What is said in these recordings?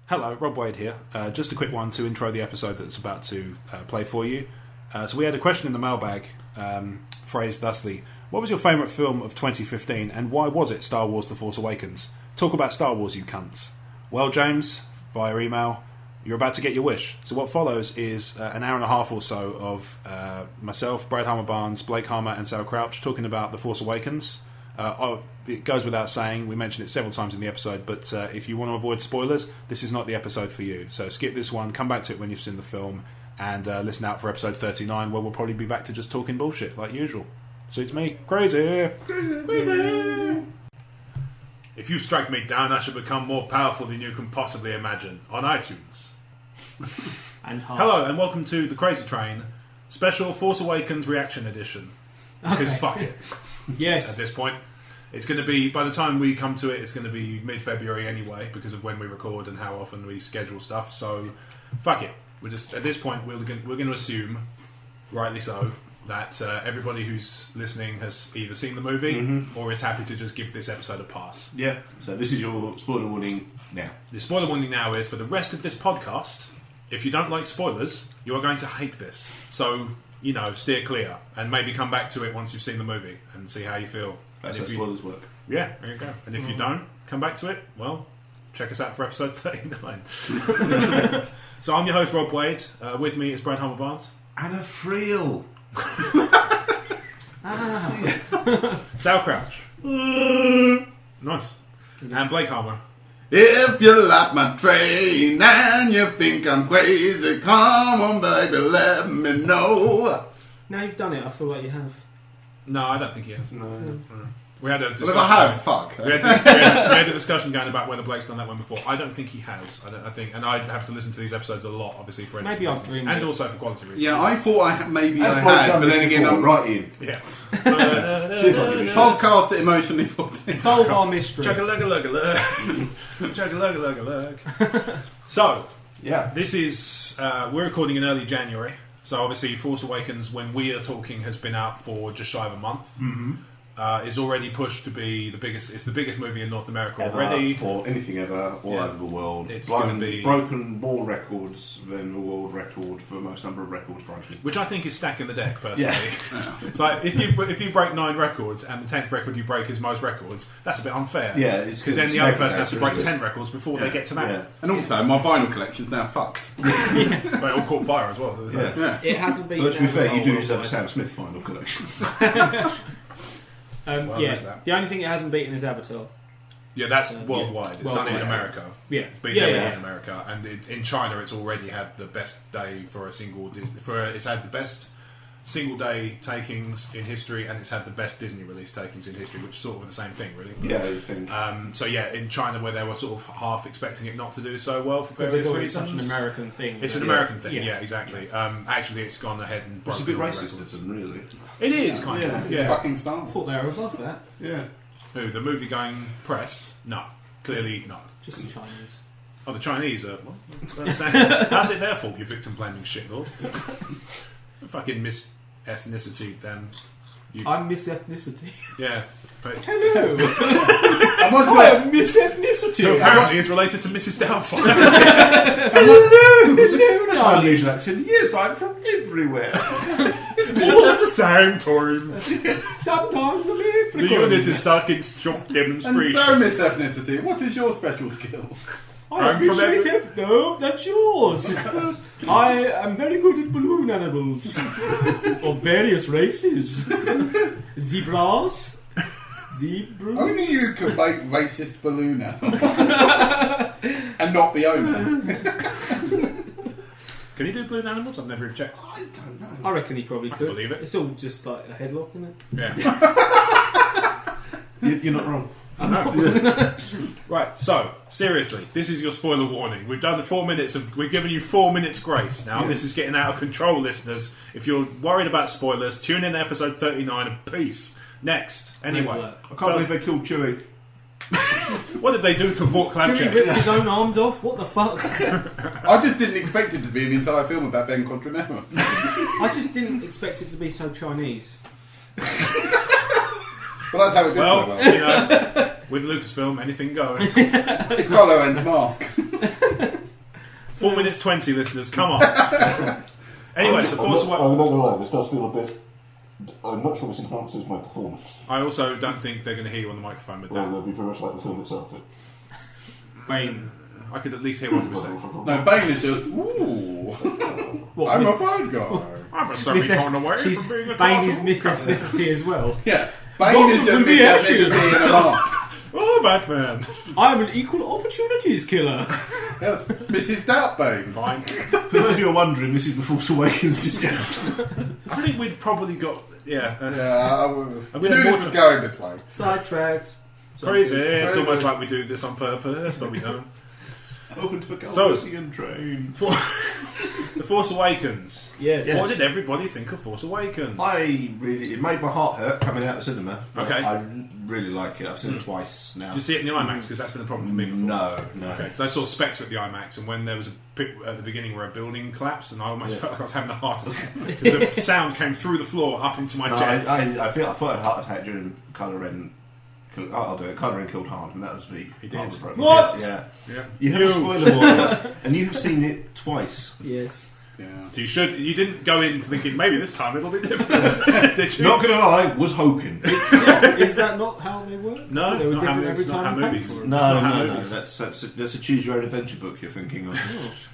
Hello, Rob Wade here. Just a quick one to intro the episode that's about to play for you. So we had a question in the mailbag, phrased thusly: what was your favourite film of 2015 and why was it Star Wars The Force Awakens? Talk about Star Wars, you cunts. Well, James, via email, you're about to get your wish. So what follows is an hour and a half or so of myself, Brad Harmer-Barnes, Blake Harmer and Sal Crouch talking about The Force Awakens. It goes without saying, we mentioned it several times in the episode, but if you want to avoid spoilers, this is not the episode for you. So skip this one, come back to it when you've seen the film, and listen out for episode 39, where we'll probably be back to just talking bullshit, like usual. Suits me. Crazy! Crazy! If you strike me down, I shall become more powerful than you can possibly imagine. On iTunes. And Hello, and welcome to The Crazy Train, special Force Awakens reaction edition. Because fuck it. Yes. At this point, it's going to be, by the time we come to it, it's going to be mid-February anyway, because of when we record and how often we schedule stuff. So, fuck it. We're just at this point, we're going to assume, rightly so, that everybody who's listening has either seen the movie or is happy to just give this episode a pass. Yeah. So this is your spoiler warning now. The spoiler warning now is for the rest of this podcast. If you don't like spoilers, you are going to hate this. So, you know, steer clear and maybe come back to it once you've seen the movie and see how you feel. That's how spoilers work. Yeah, there you go. And if you don't come back to it, well, check us out for episode 39. So I'm your host, Rob Wade. With me is Brad Harmer-Barnes. Anna Friel. Sal Crouch. Nice. And Blake Harmer. If you like my train and you think I'm crazy, come on baby, let me know. Now you've done it, I feel like you have. No, I don't think he has. No. We had a discussion. Well, if I have, fuck. We had a discussion going about whether Blake's done that one before. I don't think he has. I think, and I'd have to listen to these episodes a lot, obviously, for editing Maybe I've reasons, dreamed and it. also for quality reasons. Yeah, I thought maybe That's I why I've had, done but this then again, before, I'm right in. Yeah. See if I give a shit. podcast emotionally fucked. Solve our mystery. Chug-a-lug-a-lug-a-lug. Chug-a-lug-a-lug-a-lug. So, Yeah. this is... we're recording in early January. So, obviously, Force Awakens, when we are talking, has been out for just shy of a month. Mm-hmm. Is already pushed to be the biggest... It's the biggest movie in North America Ever, already. for anything ever, all over the world. It's gonna be- broken more records than the world record for most number of records broken. Which I think is stacking the deck, personally. Yeah. It's like, if you break 9 records and the 10th record you break is most records, that's a bit unfair. Yeah, it's because then the other person has to break 10 records before they get to that. Yeah. And also, my vinyl collection's now fucked. But it all caught fire as well. So Yeah. It hasn't been. But to be fair, you do Avatar just have a worldwide. Sam Smith final collection. Well, yeah. there's that. The only thing it hasn't beaten is Avatar. Yeah, that's worldwide. It's done it in Worldwide. America. Yeah. It's been Yeah, everywhere yeah. in America, and in China, it's already had the best day for a single. It's had the best single day takings in history, and it's had the best Disney release takings in history, which is sort of the same thing, really. Yeah, you think. So yeah, in China, where they were sort of half expecting it not to do so well for Because various it's reasons. such an American thing. It's an Yeah. American thing, Yeah. yeah, exactly. Actually, it's gone ahead and It's broken a bit all the racist records. of them, really. It is kind Yeah. of. It's Yeah. fucking Star I Wars. thought they were above that. Yeah. Who the movie going press? No, clearly no. Just the Chinese. Oh, the Chinese are. Well, how's it their fault? You victim blaming shitlord. Fucking miss ethnicity, then. I'm Miss Ethnicity. Yeah. But Hello! And what's I that? am Miss Ethnicity! who apparently is related to Mrs. Doubtfire. Hello, That's my usual accent. Yes, I'm from everywhere. All at the same time. Sometimes I'm The African. unit is sucking shock And demonstration. so, Miss Ethnicity, what is your special skill? I I'm from appreciate every- it. No, that's yours. I am very good at balloon animals of various races. Zebras. Zebras. Only you can make racist balloon animals. And not be owner. Can you do balloon animals? I've never even checked. I don't know. I reckon he probably could. believe it. It's all just like a headlock, isn't it? Yeah. You're not wrong. Right, so, seriously, this is your spoiler warning. We've done the 4 minutes of... We've given you 4 minutes grace now. This is getting out of control, listeners. If you're worried about spoilers, tune in to episode 39 and peace. Next. Anyway. I can't believe they killed Chewie. What did they do to Vought Chewie Klapchek? ripped his own arms off? What the fuck? I just didn't expect it to be an entire film about Ben Contranero. I just didn't expect it to be so Chinese. Well, that's how it did so Well, well. you know, with Lucasfilm, anything goes. It's Kylo Ren's mask. 4 minutes 20, listeners. Come on. Anyway, so Force I'm Awakens. not going to lie, this does feel a bit... I'm not sure this enhances my performance. I also don't think they're going to hear you on the microphone with Well, that. they'll be pretty much like the film itself. Bane. I could at least hear what you were saying. No, Bane is just, ooh, What, I'm Miss- a bad guy. I'm a sorry torn away She's from being a Bane is cartoon Miss character. Ethnicity as well. Yeah, Bane Both is of just them Miss be Ethnicity in a mask. Oh, Batman. I'm an equal opportunities killer. Yes, Mrs. Doubtbane. Fine. For those who are wondering, this is the Force Awakens discount. I think we'd probably got... Yeah. Yeah, I'm we gonna knew more this was going this way. Sidetracked. Crazy. It's almost like we do this on purpose, but we don't. Open to a So- Galician train. The Force Awakens. Yes. What did everybody think of Force Awakens? It made my heart hurt coming out of the cinema. But Okay. I really like it. I've seen it twice now. Did you see it in the IMAX? Because that's been a problem for me before. No. Okay, because I saw Spectre at the IMAX, and when there was a bit at the beginning where a building collapsed, and I almost felt like I was having a heart attack because the sound came through the floor up into my No, chest. I thought I had a heart attack during Kylo Ren. I'll do it. Kylo Ren killed Han, and that was the He part did. of the problem. What? Yeah. Yeah. You have a spoiler warning, and you have seen it twice. Yes. Yeah. So you didn't go in thinking maybe this time it'll be different, did you? Not gonna lie, was hoping. Is that not how they work? No, They it's were not how different every it's not time how you paid movies- for it. No, It's not how no. movies- That's a choose your own adventure book you're thinking of.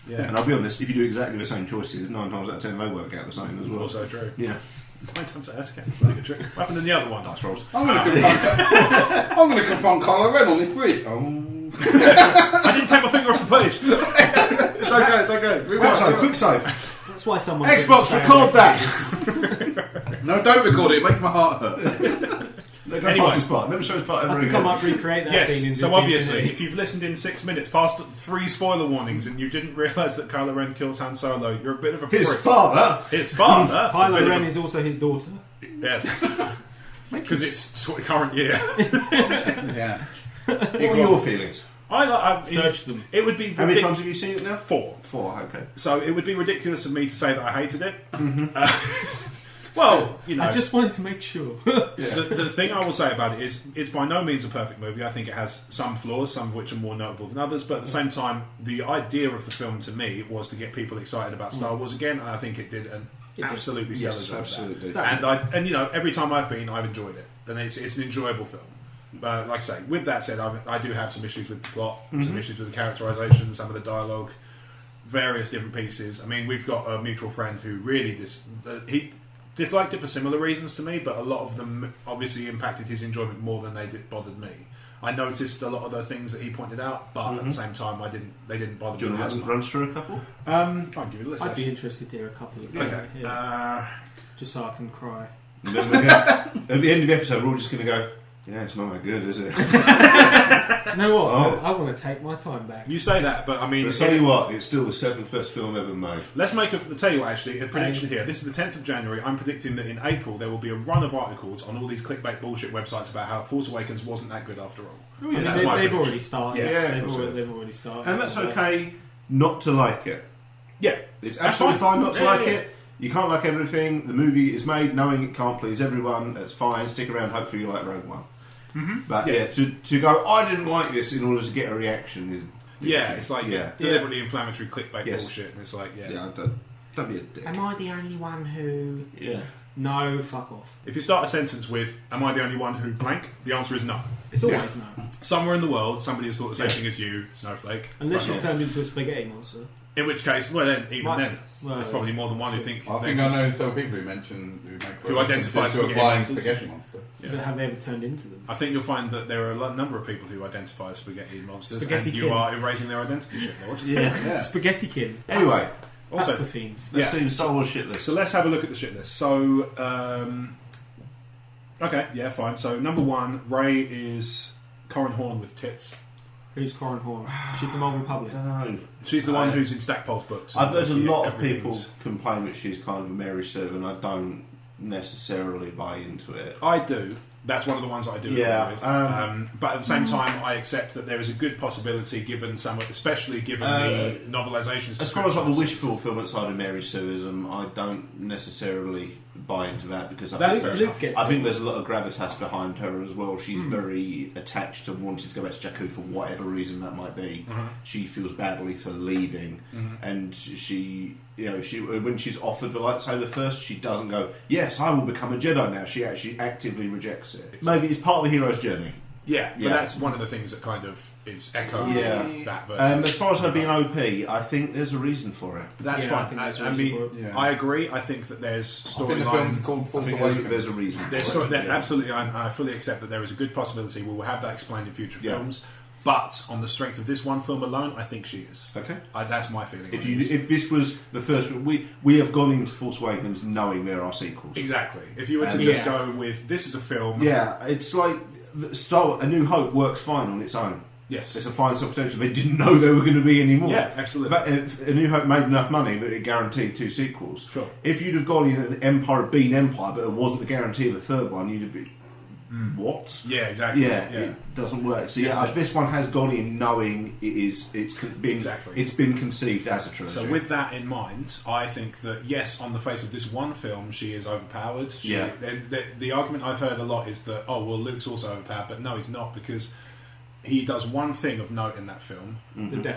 Yeah. And I'll be honest, if you do exactly the same choices, 9 times out of 10 they work out the same as well. Also true. Yeah, 9 times out of 10. Bloody good trick. What happened in the other one? dice rolls. I'm going to confront Kylo Ren on this bridge. Oh. I didn't take my finger off the page. It's okay. Quick save. That's why someone Xbox, said to record stay away that. No, don't record it. It makes my heart hurt. They go Anyway. past this part. Never show this part from ever it. I think I again. might recreate that scene in Yes, so Disney obviously, Infinity. if you've listened in 6 minutes past 3 spoiler warnings and you didn't realise that Kylo Ren kills Han Solo, you're a bit of a His prick. father. His father. a bit Kylo of Ren a- is also his daughter. Yes. Because it's sort of current year. Yeah. What were your feelings? Search them. It would be How many ridic- times have you seen it now? 4. 4, okay. So it would be ridiculous of me to say that I hated it. Well, you know, I just wanted to make sure. the thing I will say about it is it's by no means a perfect movie. I think it has some flaws, some of which are more notable than others. But at the same time, the idea of the film to me was to get people excited about Star Wars again, and I think it did an absolutely stellar Yes, job. of absolutely. that. And you know, every time I've been, I've enjoyed it, and it's an enjoyable film. But like I say, with that said, I do have some issues with the plot, some issues with the characterization, some of the dialogue, various different pieces. I mean, we've got a mutual friend who really he disliked it for similar reasons to me, but a lot of them obviously impacted his enjoyment more than bothered me. I noticed a lot of the things that he pointed out, but at the same time, they didn't bother Do you me want as to much. run through a couple? I'll give you a list. I'd be actually. interested to hear a couple of Okay. yeah, just so I can cry. And then at the end of the episode, we're all just going to go, yeah, it's not that good, is it? You know what? Oh. I want to take my time back. You say that, but I mean, But tell you what, it's still the 7th best film ever made. let's make I'll tell you what, actually, a prediction here. This is the 10th of January. I'm predicting that in April there will be a run of articles on all these clickbait bullshit websites about how Force Awakens wasn't that good after all. I mean, That's my they've prediction. already started. Yeah, of course they've already started. And that's okay not to like it. Yeah, It's That's absolutely fine. fine not to Yeah, like yeah. it. You can't like everything. The movie is made knowing it can't please everyone. That's fine. Stick around. Hopefully you like Rogue One. But yeah, to go, I didn't like this in order to get a reaction is yeah, it's like yeah. deliberately inflammatory clickbait Yes. bullshit, and it's like Yeah, don't be a dick. Am I the only one who? Yeah. No, fuck off. If you start a sentence with "Am I the only one who blank?" the answer is no. It's always no. Somewhere in the world, somebody has thought the same thing as you, Snowflake. Unless you've Right. turned into a spaghetti monster. In which case, well, then even Right. then, Well, there's probably more than one who think. I think I know several people who mention Who identify to a spaghetti flying monsters. spaghetti monster. Yeah. But have they ever turned into them? I think you'll find that there are a number of people who identify as spaghetti monsters, Spaghetti and you kin. are erasing their identity, shitlord. Yeah. Spaghetti kin. Anyway, That's Also, the fiends. let's Yeah. see the Star Wars shit list. so let's have a look at the shit list. So, okay, yeah, fine. So number 1, Ray is Corin Horn with tits. Who's Corin Horn? She's from Old Republic. I don't know. She's the one who's in Stackpole's books. I've heard a lot of Everything's- people complain that she's kind of a Mary Sue, and I don't necessarily buy into it. I do. That's one of the ones that I do Yeah, agree with. But at the same time, I accept that there is a good possibility, given especially given the novelisations. As far as like the wish fulfillment side of Mary Sueism, I don't necessarily buy into that because I think there's a lot of gravitas behind her as well. She's very attached to wanting to go back to Jakku for whatever reason that might be. She feels badly for leaving, and she when she's offered the lightsaber first, she doesn't go, "Yes, I will become a Jedi now." She actually actively rejects it. Maybe it's part of the hero's journey. Yeah, but that's one of the things that kind of is echoed that verse. As far as her being OP, I think there's a reason for it. That's fine. I agree. I think that there's storyline. I think the film's called Force Awakens. There's a reason. Absolutely, I fully accept that there is a good possibility we will have that explained in future films. But on the strength of this one film alone, I think she is. Okay, that's my feeling. If this was the first, we have gone into Force Awakens knowing there are sequels. Exactly. If you were to just go with this is a film, it's like A New Hope works fine on its own. Yes, it's a fine substantial. They didn't know there were going to be any more. Yeah, absolutely. But A New Hope made enough money that it guaranteed 2 sequels. Sure. If you'd have gone in an Empire being Empire, but there wasn't the guarantee of a third one, you'd have been. What? Yeah, exactly. Yeah, it doesn't work. So this one has gone in knowing it's been conceived as a trilogy. So with that in mind, I think that yes, on the face of this one film, she is overpowered. The argument I've heard a lot is that Luke's also overpowered, but no, he's not, because he does one thing of note in that film.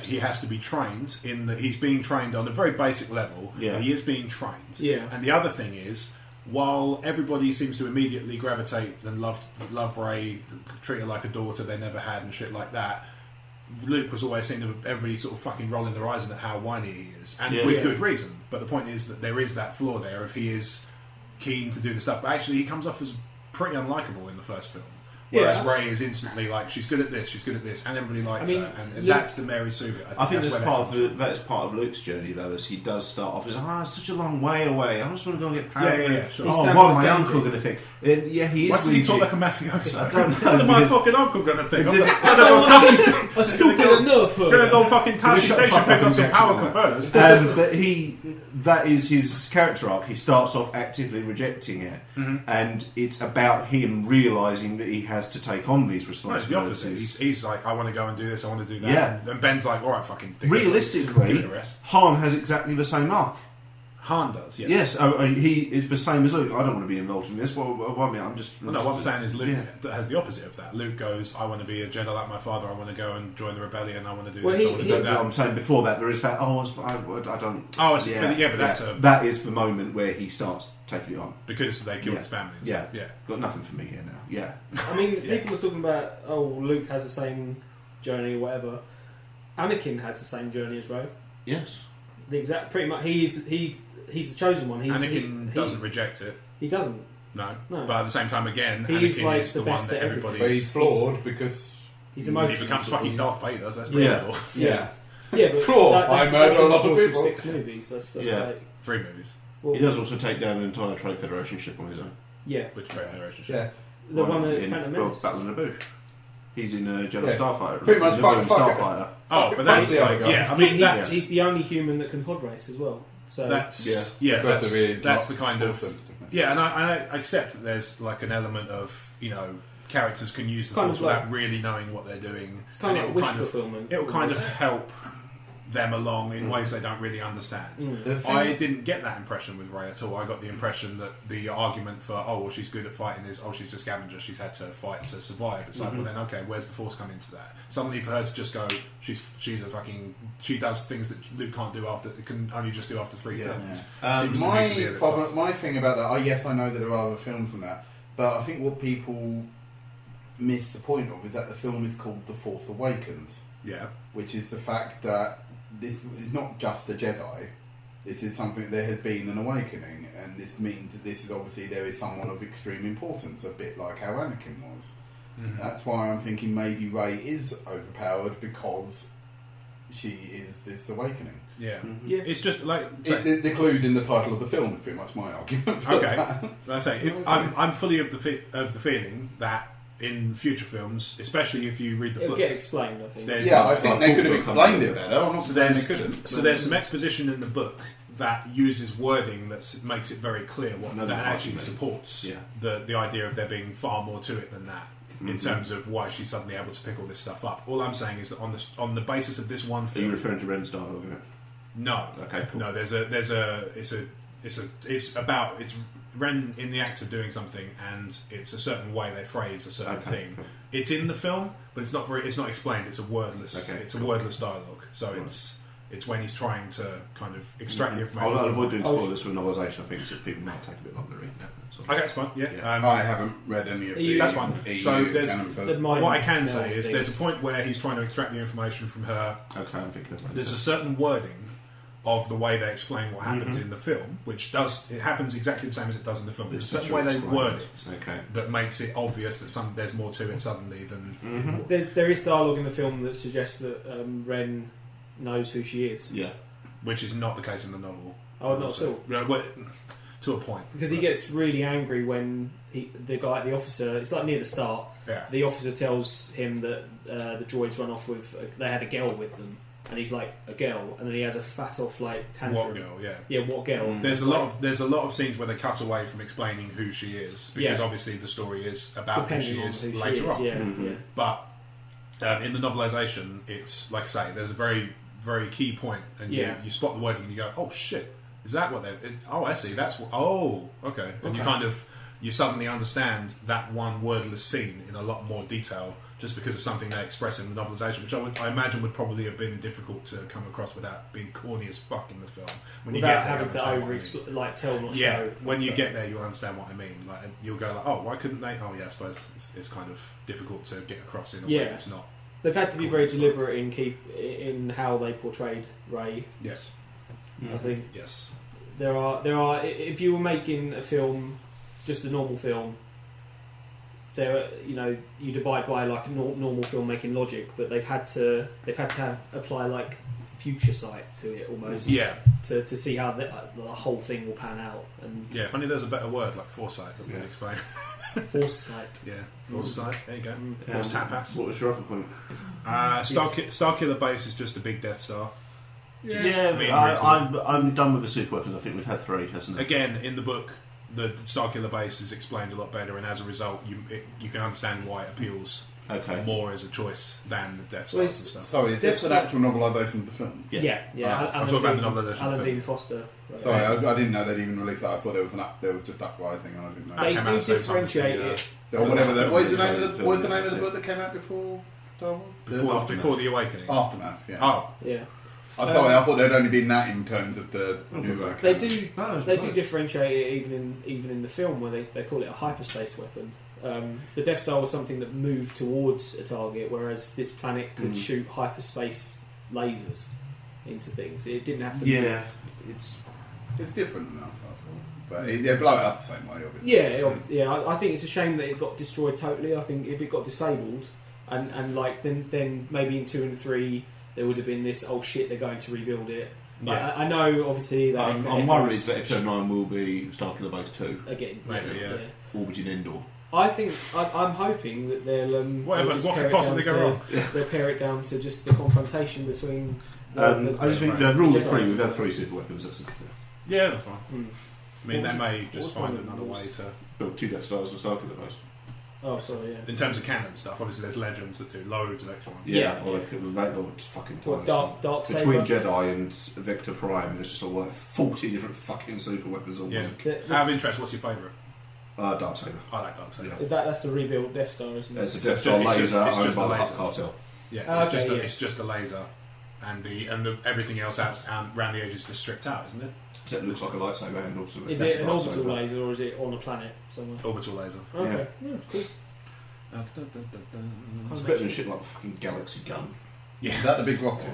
He has to be trained he's being trained on a very basic level. Yeah. He is being trained. Yeah. And the other thing is, while everybody seems to immediately gravitate and love Rey, treat her like a daughter they never had and shit like that, Luke was always seen everybody sort of fucking rolling their eyes at how whiny he is, and with good reason. But the point is that there is that flaw there if he is keen to do the stuff, but actually he comes off as pretty unlikable in the first film. Whereas Rey is instantly like, she's good at this, and everybody likes her, and Luke, that's the Mary Sue bit. I think that's part of Luke's journey, though, as he does start off as, it's such a long way away, I just want to go and get power. Yeah, sure. What my uncle going to think? He is. Why does he talk like a mafioso? I don't know. What is my fucking uncle going to think? I'm going to go fucking Tashi Station pick up some power converters. But that is his character arc. He starts off actively rejecting it, and it's about him realising that he has to take on these responsibilities. No, it's the opposite. He's like, I want to go and do this, I want to do that. Yeah. And Ben's like, alright, fucking realistically, Han has exactly the same arc. Han does, yes. Yes, he is the same as Luke. I don't want to be involved in this. What I'm saying is Luke has the opposite of that. Luke goes, I want to be a Jedi like my father, I want to go and join the rebellion, I want to do this, I want to do that. I'm saying before that, there is that, I don't... Oh, I see. But that's that is the moment where he starts taking it on. Because they killed his family. Yeah. Got nothing for me here now. Yeah. I mean, people were talking about, Luke has the same journey or whatever. Anakin has the same journey as Rey. Yes. The exact, pretty much, he's the chosen one. Anakin doesn't reject it. He doesn't. No. But at the same time, again, he's Anakin like is the one that everybody... But he's flawed because... He's emotional. He becomes fucking Darth Vader, so that's pretty cool. Yeah, but flawed. I murder a lot of people. 6 movies. That's like... 3 movies. Well, he does also take down an entire Trade Federation ship on his own. Yeah. Which Trade Federation ship? Yeah. The one in Phantom Menace. Battle of Naboo. He's in Jedi Starfighter. Pretty much Starfighter. But that's I mean, he's the only human that can pod race as well. So that's the kind of and I accept that there's like an element of characters can use the Force without really knowing what they're doing. It's kind of like wish fulfillment. It will kind of help them along in ways they don't really understand. I didn't get that impression with Rey at all. I got the impression that the argument for she's good at fighting is she's a scavenger, she's had to fight to survive. It's like, well then where's the Force come into that? Suddenly for her to just go, she's a fucking, she does things that Luke can't do can only just do after 3 films. My thing about that, I know that there are other films than that, but I think what people miss the point of is that the film is called The Force Awakens. Yeah. Which is the fact that this is not just a Jedi. This is something, there has been an awakening, and this means that this is obviously there is someone of extreme importance, a bit like how Anakin was. That's why I'm thinking maybe Rey is overpowered because she is this awakening. Yeah. It's just like the clues in the title of the film is pretty much my argument. I'm fully of the feeling that in future films, especially if you read the book, it'll get explained. I think. I think they could have explained it better. I'm not saying they couldn't. So there's some exposition in the book that uses wording that makes it very clear what that actually supports the idea of there being far more to it than that in terms of why she's suddenly able to pick all this stuff up. All I'm saying is that on the basis of this one film, are you referring to Ren's dialogue in it? No. Okay, cool. No, it's Ren in the act of doing something, and it's a certain way they phrase a certain thing. Cool. It's in the film, but it's not explained. It's a wordless. Wordless dialogue. So it's when he's trying to kind of extract the information. I'll avoid doing spoilers for novelisation. I think so people might take a bit longer reading that. Okay, that's fine. Yeah. I haven't read any of the. That's fine. So what I can say is thing. there's a point where he's trying to extract the information from her. Okay, I'm thinking of that. There's a certain wording of the way they explain what happens in the film, which happens exactly the same as it does in the film. There's a certain way they word it that makes it obvious that there's more to it suddenly than. There is dialogue in the film that suggests that Ren knows who she is. Yeah, which is not the case in the novel. Oh, not at all. No, to a point, because he gets really angry when the officer. It's like near the start. Yeah. The officer tells him that the droids run off with. They had a girl with them. And he's like, a girl, and then he has a fat off like tantrum. What girl? Yeah. Yeah, what girl? There's a lot of scenes where they cut away from explaining who she is because obviously the story is about who she is later on. Yeah. But in the novelisation, it's like I say, there's a very very key point, and you spot the wording and you go, oh shit, is that what they? Oh, I see. That's what. Oh, okay. And you suddenly understand that one wordless scene in a lot more detail. Just because of something they express in the novelisation, which I imagine would probably have been difficult to come across without being corny as fuck in the film. When you get there, having to tell not show. When you get there, you'll understand what I mean. Like you'll go like, oh, why couldn't they? Oh, yeah, I suppose it's kind of difficult to get across in a way that's not. They've had to be very deliberate in how they portrayed Rey. Yes, I think yes. There are. If you were making a film, just a normal film. You'd abide by like normal filmmaking logic, but they've had to apply like future sight to it almost. Yeah. To see how the whole thing will pan out. And if only there's a better word like foresight that would explain. Foresight. Yeah. Foresight. There you go. Force tapas. What was your other point? Starkiller Base is just a big Death Star. I'm done with the super weapons. I think we've had 3, hasn't it? Again, in the book. The Starkiller Base is explained a lot better, and as a result, you can understand why it appeals more as a choice than the Death Stars and stuff. Sorry, is this an actual novelisation of the film? Yeah. I'm talking about the novelisation. Alan Dean Foster. Sorry, I didn't know they'd even released that. I thought there was just Uprising, and I didn't know. They do differentiate it. Or whatever. What is the name of the book that came out before Star Wars? Before the Awakening. Aftermath. Yeah. Oh, yeah. Sorry, I thought there'd only been that in terms of the new. They do differentiate it even in the film where they call it a hyperspace weapon. The Death Star was something that moved towards a target, whereas this planet could shoot hyperspace lasers into things. It didn't have to. Yeah, it's different enough, but they blow it up the same way, obviously. Yeah. I think it's a shame that it got destroyed totally. I think if it got disabled, and like then maybe in 2 and 3. There would have been this, oh shit, they're going to rebuild it. But I know, obviously, that I'm worried that Episode 9 will be Starkiller Base 2. Again, maybe, Orbiting Endor. I think, I'm hoping that they'll... what could possibly go wrong? They'll pare it down to just the confrontation between... I just think, rule of 3, we've had 3 super weapons, that's enough. Yeah, that's fine. I mean, they may just find another way to... Build 2 Death Stars and Starkiller Base. Oh, sorry, yeah. In terms of canon stuff, obviously there's Legends that do loads of extra ones. Yeah, or like it's fucking Dark between Jedi and Vector Prime, there's just like 40 different fucking super weapons on one. Out of interest, what's your favourite? Darksaber. I like Darksaber. Yeah. That's a rebuilt Death Star, isn't it? It's a Death Star laser owned by the Hutt cartel. Yeah, it's just a laser, and the everything else around the edges is just stripped out, isn't it? So it looks like a lightsaber and also. Is it an orbital laser or is it on a planet somewhere? Orbital laser. Okay, yeah, cool. It's better than shit like a fucking galaxy gun. Yeah, is that the big rocket?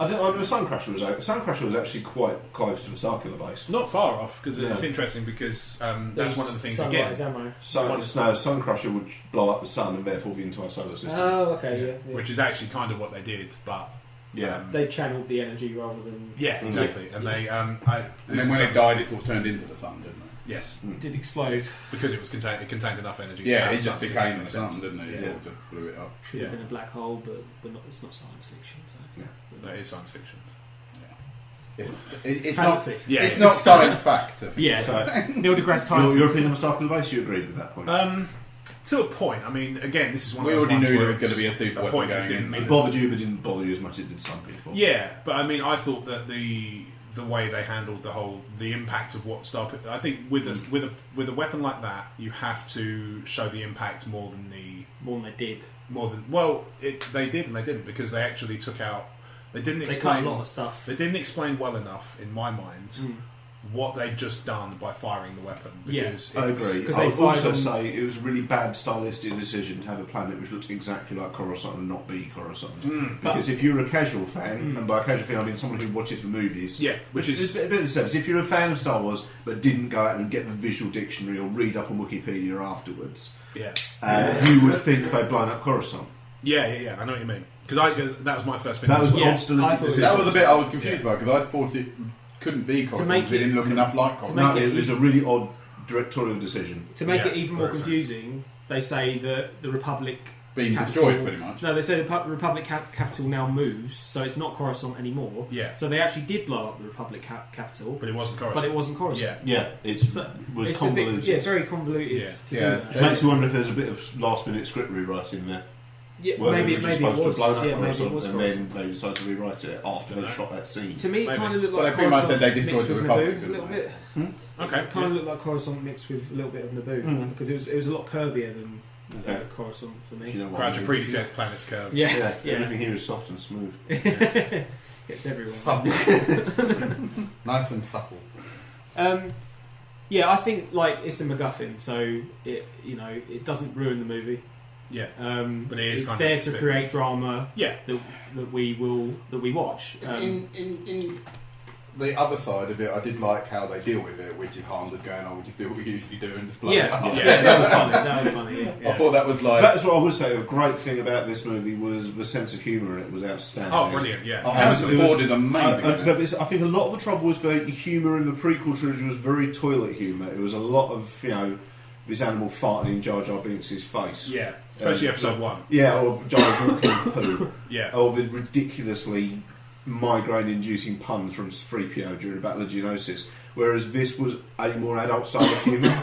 I don't know. The Suncrasher was out. The Suncrasher was actually quite close to the Starkiller Base. Not far off, because it's interesting because that's one of the things again. Suncrasher would blow up the sun and therefore the entire solar system. Oh, okay, yeah. Which is actually kind of what they did, but they channeled the energy rather than exactly. And they and then when it died, it all turned into the sun, didn't it? Yes, it did explode because it contained enough energy. Yeah, it just became the sun, didn't it? Yeah. It just blew it up. Should have been a black hole, but not, it's not science fiction. So that is science fiction. It's fancy. not. Yeah, it's not science fact. Yeah. So, Neil deGrasse Tyson. your opinion on Star Killer Base? You agreed with that point? To a point. I mean, again, this is one of those we already ones knew where there was going to be a super weapon point that going didn't in. mean It bothered you, but didn't bother you as much as it did some people. Yeah, but I mean, I thought that the way they handled the impact of what I think with a weapon like that, you have to show the impact more than they did. They did and they didn't, because they actually took out. They didn't explain cut a lot of stuff. They didn't explain well enough, in my mind, what they'd just done by firing the weapon. Because I agree. I would also say it was a really bad stylistic decision to have a planet which looks exactly like Coruscant and not be Coruscant. Because if you're a casual fan, and by a casual fan I mean someone who watches the movies, which is a bit of service. If you're a fan of Star Wars but didn't go out and get the visual dictionary or read up on Wikipedia afterwards, you would think they'd blown up Coruscant. Yeah, I know what you mean. Because that was my first thing. That was odd stylistic decision. That was the bit I was confused about, because I thought it couldn't be Coruscant. It didn't look enough like Coruscant. It was a really odd directorial decision. To make it even more confusing, they say that the Republic being capital, destroyed, pretty much. No, they say the Republic capital now moves, so it's not Coruscant anymore. Yeah. So they actually did blow up the Republic capital, but it wasn't Coruscant. Yeah, it was convoluted. It's very convoluted. To do that. It makes me wonder if there's a bit of last-minute script rewriting there. Yeah, maybe it was supposed to have blown up Coruscant, and then they decided to rewrite it after they shot that scene. To me, it kind of looked like Coruscant said they destroyed the Republic a little bit. Okay, it kind of looked like Coruscant mixed with a little bit of Naboo, because it was a lot curvier than Coruscant for me. You know Crowd predecessor planet's curves. Yeah. Everything here is soft and smooth. It's everywhere. Supple. Nice and supple. I think it's a MacGuffin, so it doesn't ruin the movie. Yeah, but it's there to create drama. Yeah, that we watch. In the other side of it, I did like how they deal with it, which is Han just going, we just do what we usually do and just blow it up. Yeah, that was funny. Yeah. I thought that was like... That's what I would say. A great thing about this movie was the sense of humour in it was outstanding. Oh, brilliant, yeah. Harrison Ford is amazing. I think a lot of the trouble was the humour in the prequel trilogy was very toilet humour. It was a lot of, this animal farting in Jar Jar Binks' face. Yeah, especially episode 1. Yeah, or Jar Jar walking poo. Yeah. Or the ridiculously migraine-inducing puns from 3PO during Battle of Geonosis. Whereas this was a more adult style of humour.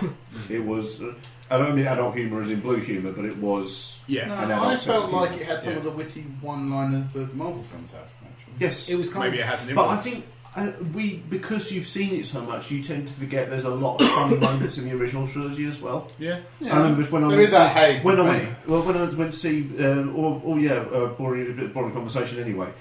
It was... I don't mean adult humour as in blue humour, but it was... Yeah. I felt like it had some of the witty one-liners that Marvel films have, actually. Yes. It was kind maybe it has an influence. But I think... because you've seen it so much, you tend to forget there's a lot of funny moments in the original trilogy as well. Yeah. I remember when I went to see, boring conversation anyway.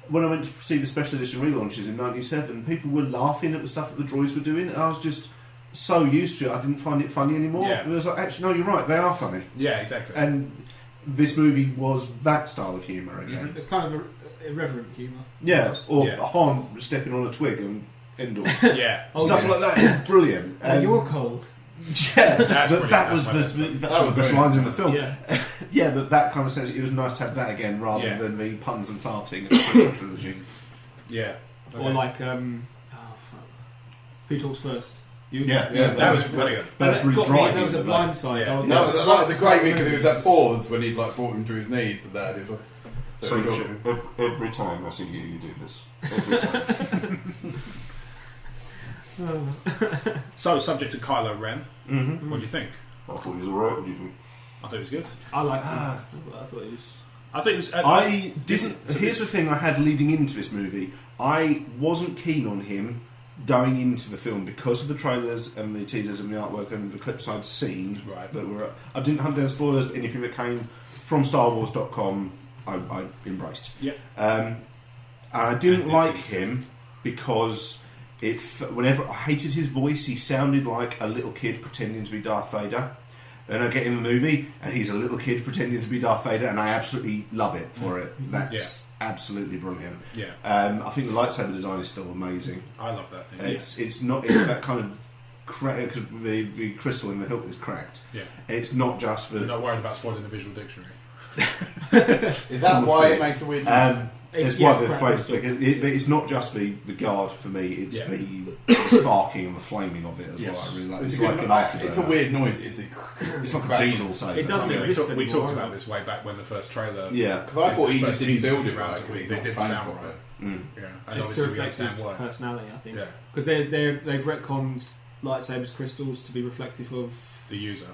When I went to see the special edition relaunches in '97, people were laughing at the stuff that the droids were doing, and I was just so used to it, I didn't find it funny anymore. Yeah. It was like, actually, no, you're right, they are funny. Yeah, exactly. And this movie was that style of humour again. It's kind of irreverent humour. Yeah, or Han stepping on a twig and Endor. Yeah. Stuff like that is brilliant. You're cold. Yeah, but that was the best lines in the film. Yeah. But that kind of sense, it was nice to have that again rather than the puns and farting in the prequel trilogy. Yeah. Okay. Or Who Talks First? That was brilliant. That was really dry. That was a blind side. Yeah. That was a great bit because there was that pause when he brought him to his knees and that. It was every time I see you do this. Every time. So, subject to Kylo Ren. Mm-hmm. What do you think? I thought he was alright. What do you think? I thought it was good. I liked him. I thought it was... I didn't. Here's the thing I had leading into this movie. I wasn't keen on him going into the film because of the trailers and the teasers and the artwork and the clips I'd seen. Right. That were. I didn't hunt down spoilers, but anything that came from StarWars.com, I embraced. Yeah. And I didn't like him because whenever I hated his voice, he sounded like a little kid pretending to be Darth Vader. And I get in the movie, and he's a little kid pretending to be Darth Vader, and I absolutely love it for it. That's absolutely brilliant. Yeah. I think the lightsaber design is still amazing. I love that thing. It's not that kind of because the crystal in the hilt is cracked. Yeah. It's not just for. You're not worried about spoiling the visual dictionary. Is that why it makes a weird noise? It's one of the favourites, but it's not just the guard for me. It's the sparking and the flaming of it as well. I really like. It's like an afterburner. It's a weird noise. It's like a diesel saber. It doesn't exist anymore. We talked about this way back when the first trailer. Yeah, because I thought he just didn't build it right. They didn't sound right. Yeah, and it's to reflect his personality, I think. Because they've retconned lightsabers crystals to be reflective of the user.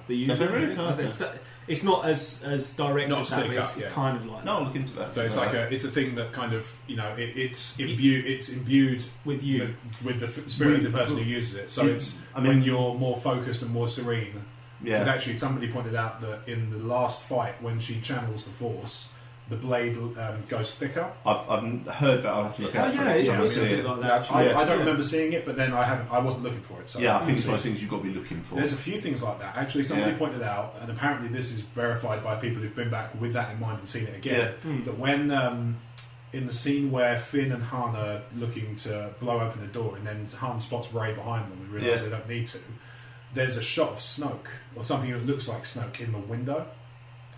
It's not as direct not as that. It's kind of like. No, I'll look into that. So it's like it's a thing that kind of it's imbued with you with the spirit of the person who uses it. So when you're more focused and more serene. Yeah. Because actually, somebody pointed out that in the last fight, when she channels the Force, the blade goes thicker. I've heard that. I'll have to look at it. I don't remember seeing it, but then I wasn't looking for it. So I think it's one of those things you've got to be looking for. There's a few things like that. Actually, somebody pointed out, and apparently this is verified by people who've been back with that in mind and seen it again, that when in the scene where Finn and Han are looking to blow open the door, and then Han spots Rey behind them and realises they don't need to, there's a shot of Snoke, or something that looks like Snoke in the window.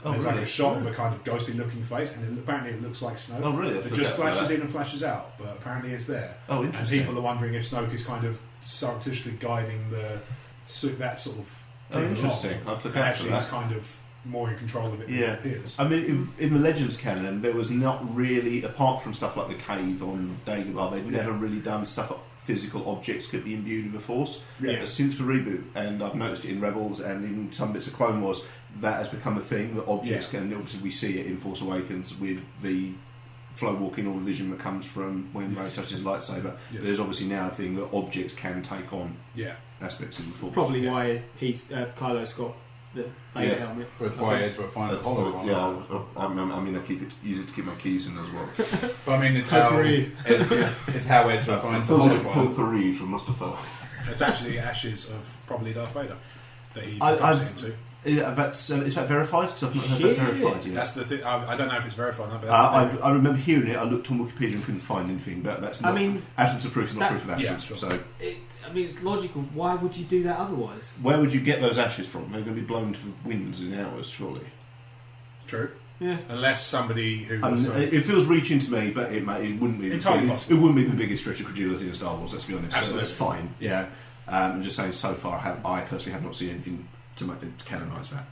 There's like a shot of a kind of ghostly looking face, and apparently it looks like Snoke. Oh, really? It just flashes in and flashes out, but apparently it's there. Oh, interesting. And people are wondering if Snoke is kind of surreptitiously guiding that sort of thing. Oh, interesting. I'll look actually he's kind of more in control of it than it appears. I mean, in the Legends canon, there was not really, apart from stuff like the cave on Dagobah, they'd never really done stuff like physical objects could be imbued with the Force. But since the reboot, and I've noticed it in Rebels and in some bits of Clone Wars, that has become a thing, that objects can, obviously we see it in Force Awakens with the flow walking or the vision that comes from when Rey touches his lightsaber. There's obviously now a thing that objects can take on aspects of the Force. Probably why Kylo's got the Vader helmet. That's why Ezra finds the hollow one. I mean, use it to keep my keys in as well. But I mean, it's how Ezra finds the hollow one. Potpourri from Mustafa. It's actually ashes of probably Darth Vader that he comes into. Is that verified? Because I've not heard that verified yet. That's the thing. I don't know if it's verified or not, but I remember hearing it. I looked on Wikipedia and couldn't find anything, but that's not. Absence of proof is not proof of absence. Sure. So, it's logical. Why would you do that otherwise? Where would you get those ashes from? They're going to be blown to the winds in hours, surely. True. Yeah. Unless somebody who it feels reaching to me, but it wouldn't be entirely possible. It wouldn't be the biggest stretch of credulity in Star Wars. Let's be honest. Absolutely. So that's fine. Yeah. I'm just saying. So far, I personally have not seen anything to canonise that.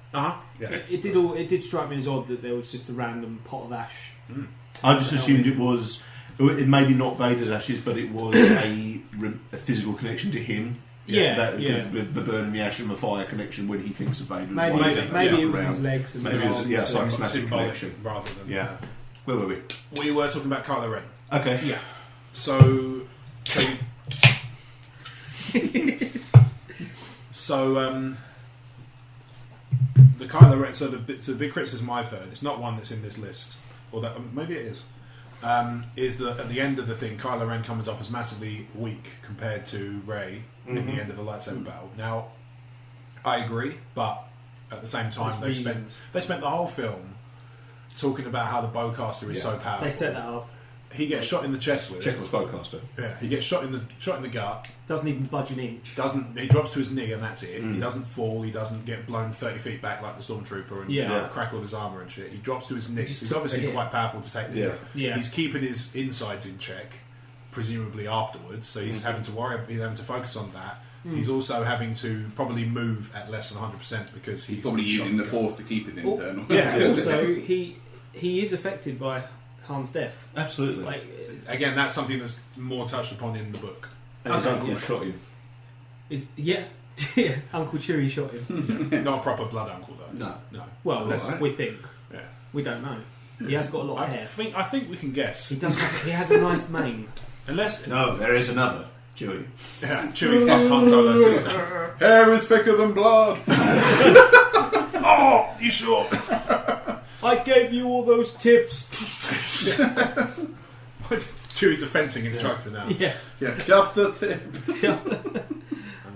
Yeah. It did strike me as odd that there was just a random pot of ash. I just assumed it was. It maybe not Vader's ashes, but it was a physical connection to him. The burn and the ash and the fire connection when he thinks of Vader. Maybe it was his legs and maybe it was psychosomatic connection rather than. Where were we? We were talking about Kylo Ren. Okay. Yeah. So the Kylo Ren. So the big criticism I've heard, it's not one that's in this list, or that maybe it is that at the end of the thing, Kylo Ren comes off as massively weak compared to Rey in the end of the lightsaber battle. Now, I agree, but at the same time, they spent the whole film talking about how the bowcaster is so powerful. They set that up. He gets shot in the chest with Chekhov's bowcaster. Yeah, he gets shot in the gut. Doesn't even budge an inch. He drops to his knee and that's it. He doesn't fall. He doesn't get blown 30 feet back like the stormtrooper and crack all his armour and shit. He drops to his knee. So he's obviously quite powerful to take the hit. Yeah. He's keeping his insides in check, presumably afterwards. So he's having to focus on that. He's also having to probably move at less than 100% because he's probably using the Force to keep it internal. Also, he is affected by Han's death. Absolutely. Again, that's something that's more touched upon in the book. And his uncle shot him. Uncle Chewie shot him. Not a proper blood uncle, though. No. Well, we think. Yeah. We don't know. He has got a lot of hair. I think we can guess. He does. He has a nice mane. No, there is another. Chewie. Yeah, Chewie fucked Han Solo's sister. Hair is thicker than blood. Oh, you sure? I gave you all those tips. Chewie's a fencing instructor now. Yeah. Just the tip.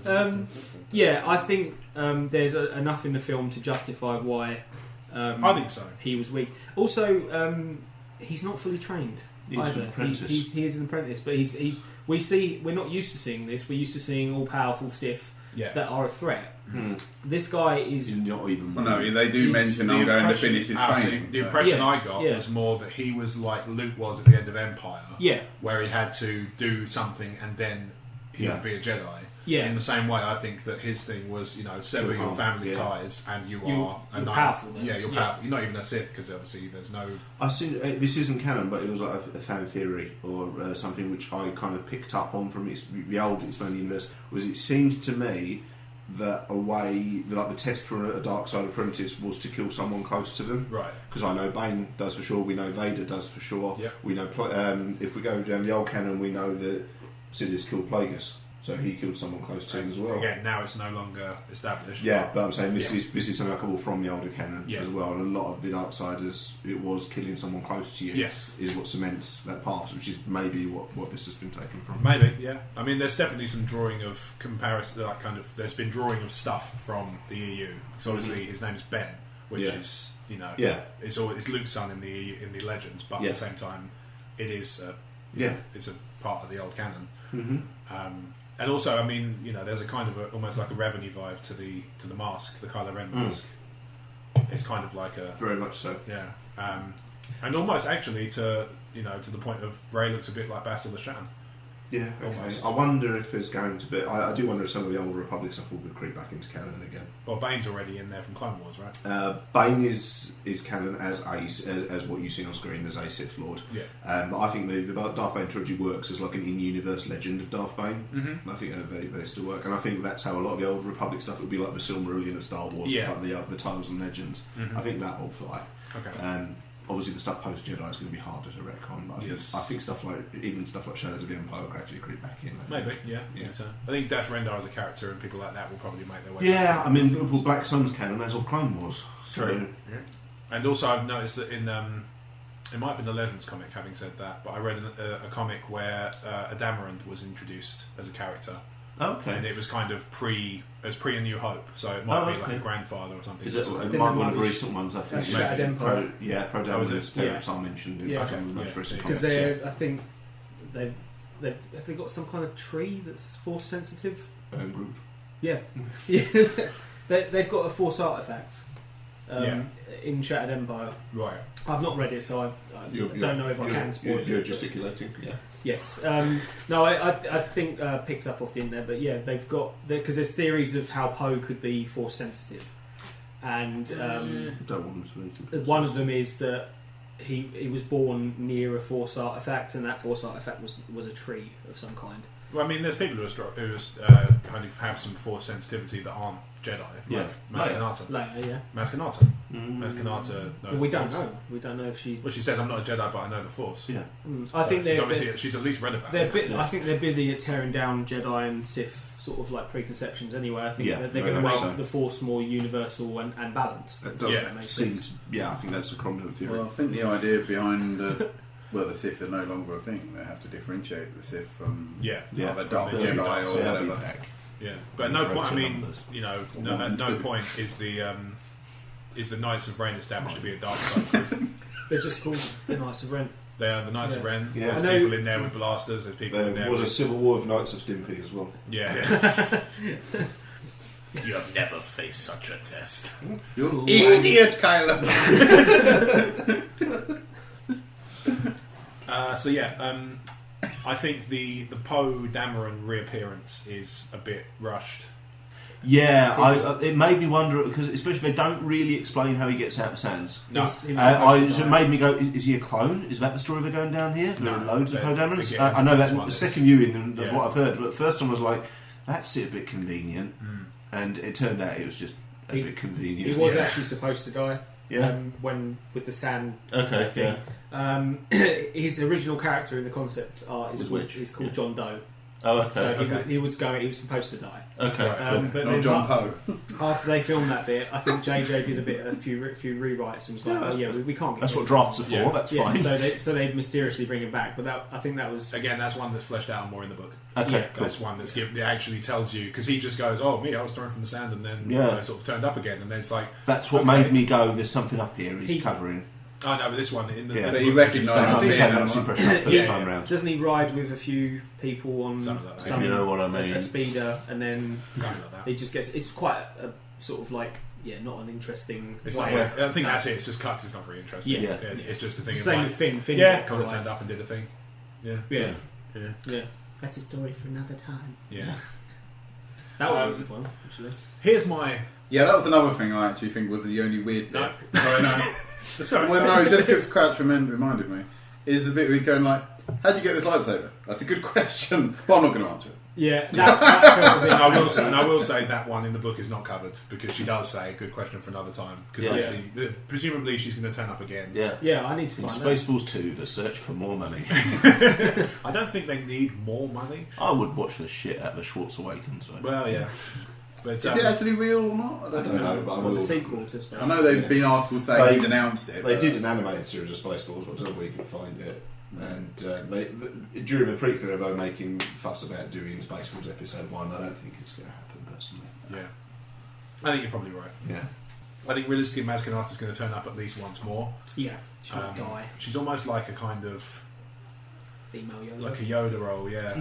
I think there's enough in the film to justify why. I think so. He was weak. Also, he's not fully trained. He's an apprentice. He is an apprentice, but we're not used to seeing this. We're used to seeing all powerful Sith that are a threat. This guy is not even. No, they do mention I'm going to finish his training. The impression I got was more that he was like Luke was at the end of Empire, where he had to do something and then he would be a Jedi. Yeah. In the same way, I think that his thing was, sever your family ties, and you're powerful. Then. Yeah, you're powerful. You're not even a Sith because obviously there's no. I've seen this isn't canon, but it was like a fan theory or something which I kind of picked up on from the old Expanded Universe. Was it seemed to me that the test for a dark side apprentice was to kill someone close to them. Right. Because I know Bane does for sure. We know Vader does for sure. Yep. We know if we go down the old canon, we know that Sidious killed Plagueis. So he killed someone close to him as well. Again, now it's no longer established. Yeah, but I'm saying this is something I call from the older canon as well. And a lot of the Darksiders, it was killing someone close to you. Yes, is what cements that path, which is maybe what this has been taken from. Maybe, yeah. I mean, there's definitely some drawing of comparison. There's been drawing of stuff from the EU. Because obviously his name is Ben, which is it's Luke's son in the Legends, but at the same time, it is it's a part of the old canon. Mm-hmm. And also, I mean, there's a kind of almost like a revenue vibe to the mask, the Kylo Ren mask. It's kind of like a very much so. Yeah, and almost actually to the point of Rey looks a bit like Bastila Shan. Yeah, okay. I wonder if there's going to be. I do wonder if some of the old Republic stuff will creep back into canon again. Well, Bane's already in there from Clone Wars, right? Bane is canon as what you see on screen as a Sith Lord. Yeah. But I think the Darth Bane trilogy works as like an in-universe legend of Darth Bane. Mm-hmm. I think they still work, and I think that's how a lot of the old Republic stuff would be like the Silmarillion of Star Wars, like the tales and legends. Mm-hmm. I think that will fly. Okay. Obviously, the stuff post Jedi is going to be harder to retcon, but I think stuff like Shadows of the Empire will gradually creep back in. Maybe, yeah. So I think Dash Rendar as a character and people like that will probably make their way. Yeah, I mean, Liverpool Black Sun's canon as of Clone Wars. True. Yeah. And also, I've noticed that in it might have been the Legends comic. Having said that, but I read a comic where a Dameron was introduced as a character. Okay. And it was kind of pre A New Hope, so it might be like a grandfather or something. Is it might be one of the recent ones? I think. Shattered Empire. Pro Dameron's parents are mentioned in the most recent comics. Because I think have they got some kind of tree that's force sensitive? Group. Yeah. They've got a force artifact in Shattered Empire. Right. I've not read it, so I don't know if I can spoil it. You're gesticulating, yeah. Yes. No, I think picked up off the internet, but yeah, they've got because there's theories of how Poe could be force sensitive, and don't want him to one of them is that he was born near a force artifact, and that force artifact was a tree of some kind. Well, I mean, there's people who kind of have some force sensitivity that aren't Jedi, like Maz Kanata. Later, Maz Kanata. Maz Kanata knows we don't know. We don't know if she. Well, she says, "I'm not a Jedi, but I know the Force." Yeah. I think she's at least read about it. I think they're busy at tearing down Jedi and Sith sort of like preconceptions anyway. I think they're going to make the Force more universal and balanced. That does make sense. I think that's a prominent theory. Well, I think the idea behind the Sith are no longer a thing. They have to differentiate the Sith from other Dark Jedi or whatever. Yeah, but at no point. I mean, at no point is the Knights of Ren established to be a dark side group. They're just called the Knights of Ren. They are the Knights of Ren. Yeah. There's people in there with blasters. There's people in there. There was a civil war of Knights of Stimpy as well. Yeah. You have never faced such a test. You idiot, Kylo. I think the Poe Dameron reappearance is a bit rushed. Yeah, it made me wonder because especially if they don't really explain how he gets out of Sands. No, so it made me go: is he a clone? Is that the story we're going down here? There are loads of Poe Damerons. I know that the second viewing of what I've heard, but the first one was like, that's a bit convenient, and it turned out it was just a bit convenient. He was actually supposed to die. Yeah. When with the sand thing. His original character in the concept art is called John Doe. Oh, okay. So he was supposed to die. Okay. But not John Poe. After they filmed that bit, I think JJ did a few rewrites and was like, we can't get. That's what drafts are for. Yeah. That's fine. So they mysteriously bring him back, but I think that was again. That's one that's fleshed out more in the book. Okay, that's one that's it actually tells you because he just goes, "Oh, I was thrown from the sand and then sort of turned up again," and then it's like that's what made me go. There's something up here. He's covering. Oh no, but this one in the but you recognise time round. Doesn't he ride with a few people on if you know what I mean, a speeder, and then like that. he just gets? It's quite a sort of like not an interesting. It's not. I think that's it. It's just cut. It's not very interesting. Yeah. It's just a thing. Same with Finn. Finn kind of turned up and did a thing. Yeah. That's a story for another time. Yeah. That was a good one, actually. Here's my. Yeah, that was another thing I actually think was the only weird bit. Sorry. Well, no, just because Crouch reminded me, is the bit where he's going like, "How'd you get this lightsaber?" That's a good question, but I'm not going to answer it. Yeah, that and I will say that one in the book is not covered because she does say good question for another time because presumably she's going to turn up again. Yeah, I need to find Spaceballs 2, The Search for More Money. I don't think they need more money. I would watch the shit out of the Schwartz Awakens. Though. Well, yeah. But, is it actually real or not? I don't know. But it's a sequel to Spaceballs. I know there've been articles saying he'd announced it. They did an animated series of Spaceballs, but I don't know where you can find it. And during the prequel, they were making fuss about doing Spaceballs Episode 1. I don't think it's going to happen, personally. Yeah. I think you're probably right. Yeah. I think realistically, Maz Kanata is going to turn up at least once more. Yeah, she might die. She's almost like a kind of... female Yoda. Like a Yoda role, yeah.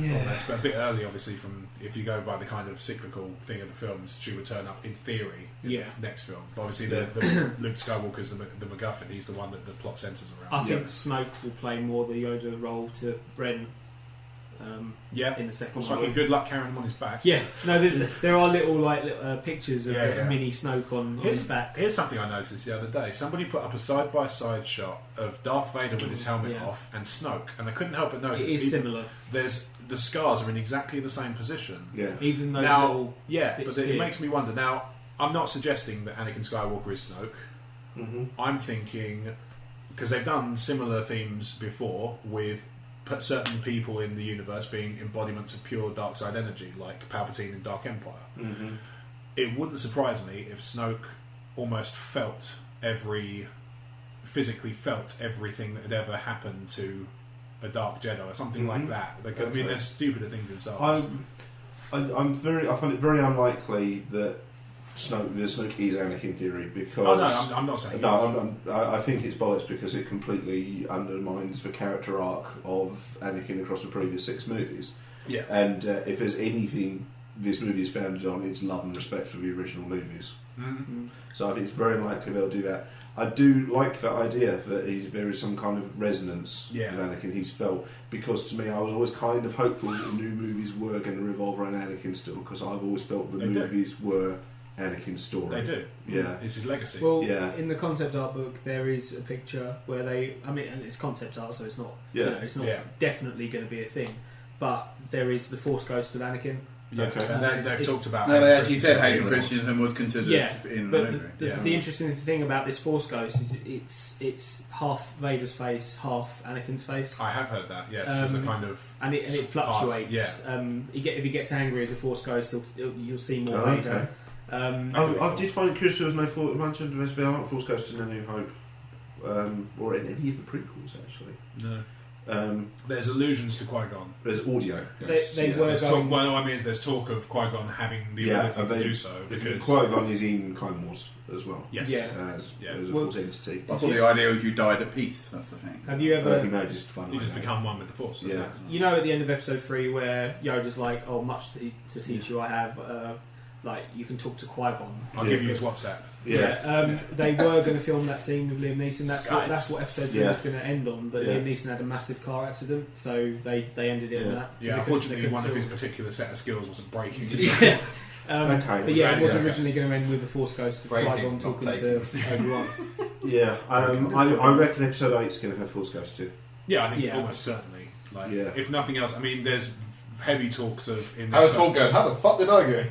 But a bit early, obviously, from if you go by the kind of cyclical thing of the films, she would turn up in theory in the next film. But obviously, the Luke Skywalker's the MacGuffin. He's the one that the plot centres around. I think Snoke will play more the Yoda role to Ren. In the second one. Fucking good luck carrying him on his back. Yeah, no, there are little pictures of mini Snoke on his back. Here's something I noticed the other day. Somebody put up a side-by-side shot of Darth Vader with his helmet off and Snoke, and I couldn't help but notice it is similar. The scars are in exactly the same position. Yeah, even those little bits but it makes me wonder. Now, I'm not suggesting that Anakin Skywalker is Snoke. Mm-hmm. I'm thinking because they've done similar themes before with certain people in the universe being embodiments of pure dark side energy, like Palpatine in Dark Empire. Mm-hmm. It wouldn't surprise me if Snoke almost physically felt everything that had ever happened to a Dark Jedi or something like that. Like, I mean, there's stupider things themselves. I find it very unlikely that Snoke is Anakin theory because... Oh, no, I'm not saying I think it's bollocks because it completely undermines the character arc of Anakin across the previous 6 movies. Yeah. And if there's anything this movie is founded on, it's love and respect for the original movies. Mm-hmm. So I think it's very likely they'll do that. I do like that idea that there is some kind of resonance with Anakin he's felt, because to me I was always kind of hopeful that the new movies were going to revolve around Anakin still, because I've always felt the movies were Anakin's story. They do. Yeah. It's his legacy. Well, in the concept art book, there is a picture where and it's concept art, so it's not, it's not definitely going to be a thing, but there is the Force Ghost of Anakin. Yeah, okay. And they've talked about... No, they actually said Hayden Christensen was considered in the movie. The interesting thing about this Force Ghost is it's half Vader's face, half Anakin's face. I have heard that, yes. There's a kind of... And it fluctuates. Yeah. If he gets angry as a Force Ghost, you'll see more Vader. I did find it curious there was no Force Ghost in A New Hope, or in any of the prequels, actually. No. There's allusions to Qui-Gon. There's audio. There's talk of Qui-Gon having the ability to do so, because Qui-Gon is in Clone Wars as well. Yes. As a Force entity. I thought the idea was you died at peace. That's the thing. Have you ever? You just become one with the Force. Yeah. You know, at the end of Episode 3, where Yoda's like, "Oh, much to teach you I have." Like, you can talk to Qui-Gon. I'll give you his WhatsApp. They were going to film that scene with Liam Neeson. That's what Episode 3 was going to end on. But Liam Neeson had a massive car accident, so they ended it on that. Yeah, unfortunately, one of his particular set of skills wasn't braking. But it was originally going to end with the Force Ghost of Qui-Gon talking to Obi-Wan. I reckon Episode 8 is going to have Force Ghost too. Yeah, I think almost certainly. Like, if nothing else, I mean, there's heavy talks of... How's Paul going? How the fuck did I go?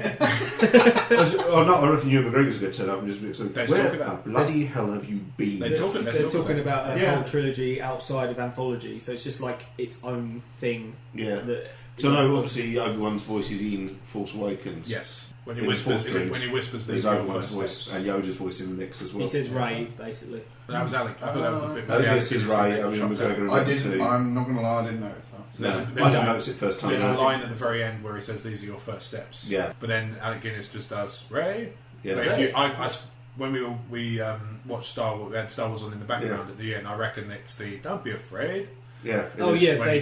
I reckon Ewan McGregor's going to turn up and just be like, where the bloody hell have you been? They're talking about a whole trilogy outside of anthology, so it's just like its own thing. Yeah. So no, obviously Obi-Wan's voice is in Force Awakens. Yes. When he whispers, there's Obi-Wan's voice and Yoda's voice in the mix as well. He says Ray, basically. That was Alec. I thought that was the bit. I think this is Ray. I mean, McGregor. I'm not going to lie, I didn't notice that. I didn't notice it first time. There's a line at the very end where he says, "These are your first steps." Yeah. But then Alec Guinness just does Ray. Yeah. But when we watched Star Wars, we had Star Wars on in the background at the end. I reckon it's the "Don't be afraid." Yeah. When R2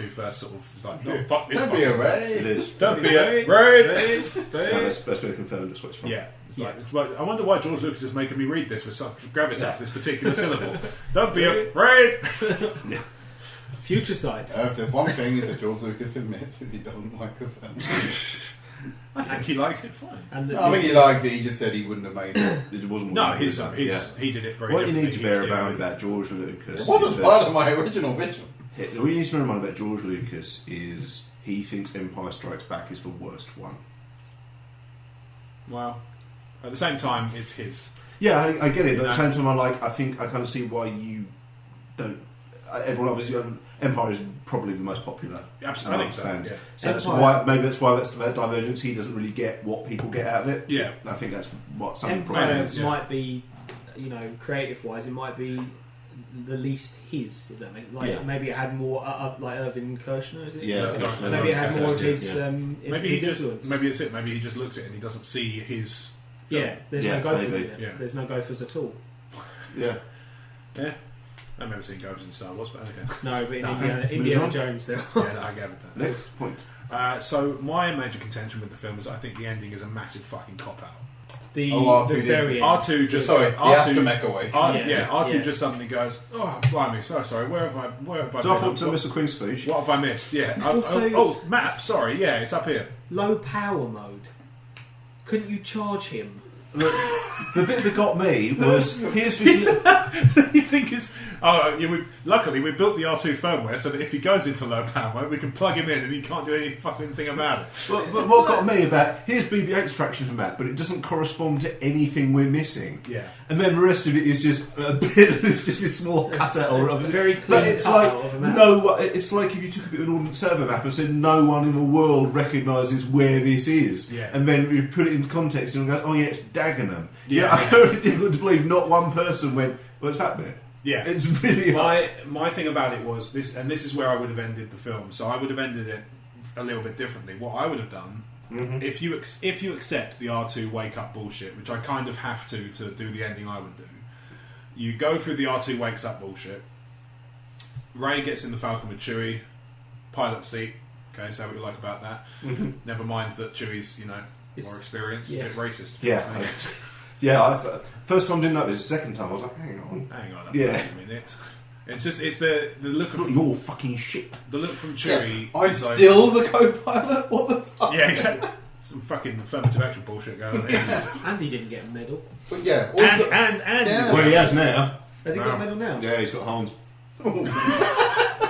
first sort of was like, "No, fuck this." Don't be afraid. It is. Don't be afraid. That's been confirmed. That's what it's from. Yeah. It's like, I wonder why George Lucas is making me read this with such gravitas, this particular syllable. Don't be afraid. Yeah. Future sight. If there's one thing is that George Lucas admits is he doesn't like the film. I think he likes it fine. I think he likes it. He just said he wouldn't have made it. It wasn't. No, he did it very. What you need to bear in mind about George Lucas. It wasn't part of my original vision. What you need to bear in mind about George Lucas is he thinks Empire Strikes Back is the worst one. Well, at the same time, it's his. Yeah, I get it. But at the same time, I think I kind of see why you don't. Everyone obviously. Empire is probably the most popular among fans. Yeah. So that's why that's the divergence. He doesn't really get what people get out of it. Yeah, I think that's what some of the Empire problem is. might be, creative-wise, it might be the least his. If that makes maybe it had more like Irvin Kershner, is it? Yeah, maybe it had more of his. Maybe his he just. influence. Maybe it's it. Maybe he just looks at it and he doesn't see his. Film. Yeah, there's no gophers in it. Yeah. There's no gophers at all. Yeah. I've never seen gophers in Star Wars, but okay. No, but in Indiana Jones, there. Yeah, I get it. Next point. So my major contention with the film is I think the ending is a massive fucking cop out. The very end. R2 just the Astromech Awakens. R2 just suddenly goes, "Oh, blimey, so sorry. Where have I So I thought to miss a Queen's speech. What have I missed? Yeah. Also, map. Sorry. Yeah, it's up here. Low power mode. Couldn't you charge him? The bit that got me was here's this. You think it's luckily we built the R2 firmware so that if he goes into low power mode, we can plug him in and he can't do any fucking thing about it. But what got me about here's BB-8's fraction from that, but it doesn't correspond to anything we're missing. Yeah, and then the rest of it is just a bit, it's just this small cutout or whatever. Very clear. But it's like it's like if you took a bit of an ordnance survey map and said no one in the world recognises where this is, and then you put it into context and go, oh yeah, it's Dagenham. Yeah, I found it difficult to believe not one person went, well, it's that bit. Yeah, it's really my thing about it was this, and this is where I would have ended the film. So I would have ended it a little bit differently. What I would have done, if you accept the R2 wake up bullshit, which I kind of have to do the ending I would do, you go through the R2 wakes up bullshit. Ray gets in the Falcon with Chewie, pilot seat. Okay, so what you like about that? Never mind that Chewie's more experienced, a bit racist. Yeah, first time I didn't notice. The second time I was like, hang on a minute. It's the look of your fucking ship. The look from Chewie. I'm still the co-pilot. What the fuck? Yeah, exactly. Some fucking affirmative action bullshit going on there. And he didn't get a medal. But yeah, well, he has now. Has he got a medal now? Yeah, he's got Hans.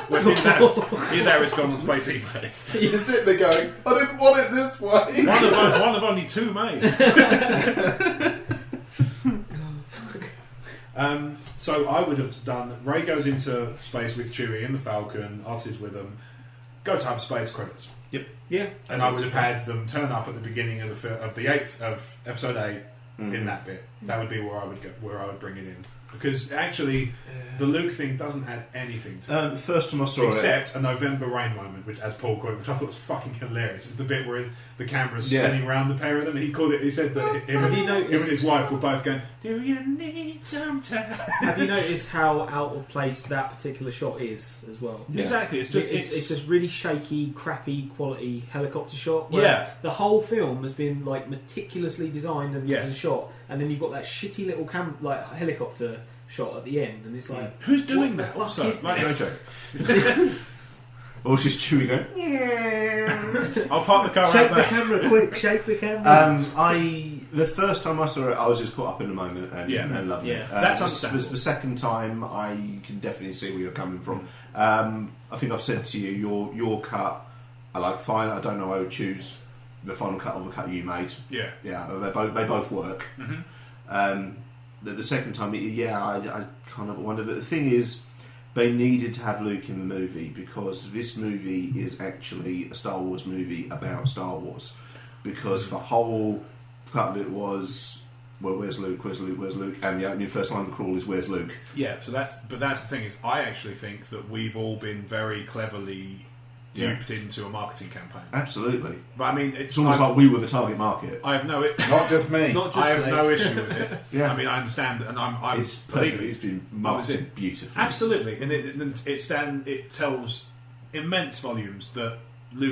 Where's his there is gone on space eBay. He's sitting there going, I didn't want it this way. One of only two made. So I would have done. Ray goes into space with Chewie in the Falcon. R2's with them. Go to hyperspace credits. Yep. Yeah. And I would have had them turn up at the beginning of episode 8 in that bit. That would be where I would go. Where I would bring it in. Because actually, the Luke thing doesn't add anything to it. First time I saw except a November rain moment, which, as Paul called it, which I thought was fucking hilarious. It's the bit where the camera's spinning around the pair of them. He called it. He said that him and his wife were both going, "Do you need some time?" Have you noticed how out of place that particular shot is as well? Yeah. Exactly. It's this really shaky, crappy quality helicopter shot. The whole film has been like meticulously designed and shot, and then you've got that shitty little helicopter shot at the end, and it's like, who's doing that? Also, Jojo. Or she's Chewie going. I'll park the car. Shake the camera, quick! Shake the camera. The first time I saw it, I was just caught up in the moment and loved it. That's understandable. The second time, I can definitely see where you're coming from. I think I've said to you, your cut, I like fine. I don't know. I would choose the final cut or the cut you made. Yeah. They both work. The second time, I kind of wonder. But the thing is, they needed to have Luke in the movie because this movie is actually a Star Wars movie about Star Wars. Because the whole part of it was, well, where's Luke? Where's Luke? Where's Luke? And the opening first line of the crawl is, where's Luke? Yeah. So that's the thing is, I actually think that we've all been very cleverly duped into a marketing campaign. Absolutely. But I mean, it's almost like we were the target market. I have no... Not just me. I have no issue with it. Yeah. I mean, I understand, and I'm it's perfect. It's been marketed beautifully. Absolutely. And it tells immense volumes that the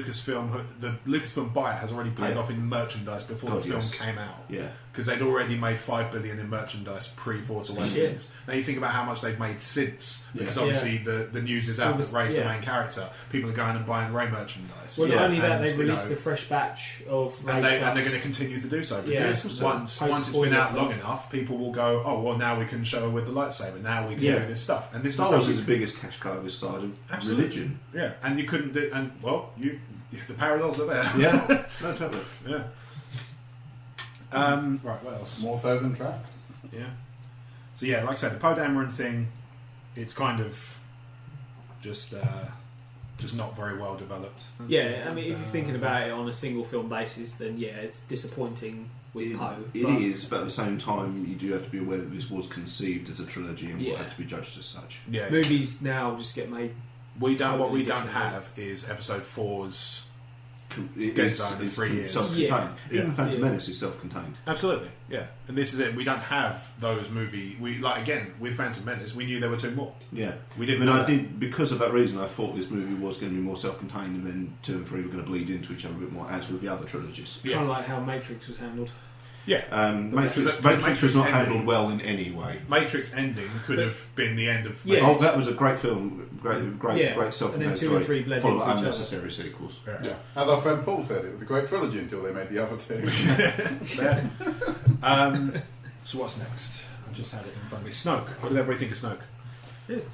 Lucasfilm buyer has already paid off in merchandise before the film came out. Yeah. Because they'd already made $5 billion in merchandise pre-Force Awakens. Now you think about how much they've made since, because obviously the news is out that Rey's the main character. People are going and buying Rey merchandise. Well, not only that, they've released a fresh batch of Rey stuff. And they're going to continue to do so, because once it's been out long enough, people will go, oh, well, now we can show her with the lightsaber, now we can do this stuff. And this Star Wars is the biggest cash cow this side of religion. Yeah, and you couldn't do... And, well, the parallels are there. Yeah, no, totally. Yeah. Right, what else? More so than Trapped. Yeah. So yeah, like I said, the Poe Dameron thing, it's kind of just not very well developed. Yeah, I mean, if you're thinking about it on a single film basis, then yeah, it's disappointing with Poe. It is, but at the same time, you do have to be aware that this was conceived as a trilogy and will have to be judged as such. Yeah. Movies now just get made. What we don't have is Episode 4's design in 3 years. Self-contained. Even Phantom Menace is self-contained. Absolutely, yeah. And this is it. We don't have those with Phantom Menace, we knew there were 2 more. Yeah, we didn't. I did because of that reason. I thought this movie was going to be more self-contained, and then 2 and 3 were going to bleed into each other a bit more, as with the other trilogies. Kind of like how Matrix was handled. Yeah, Matrix was not handled well in any way. Matrix ending could have been the end of. Yeah. Oh, that was a great film, great self-contained story. 2 and 3 bled full into of each unnecessary sequels. Yeah. As our friend Paul said, it was a great trilogy until they made the other 2. So what's next? I just had it in front of me. Snoke. What did everybody think of Snoke?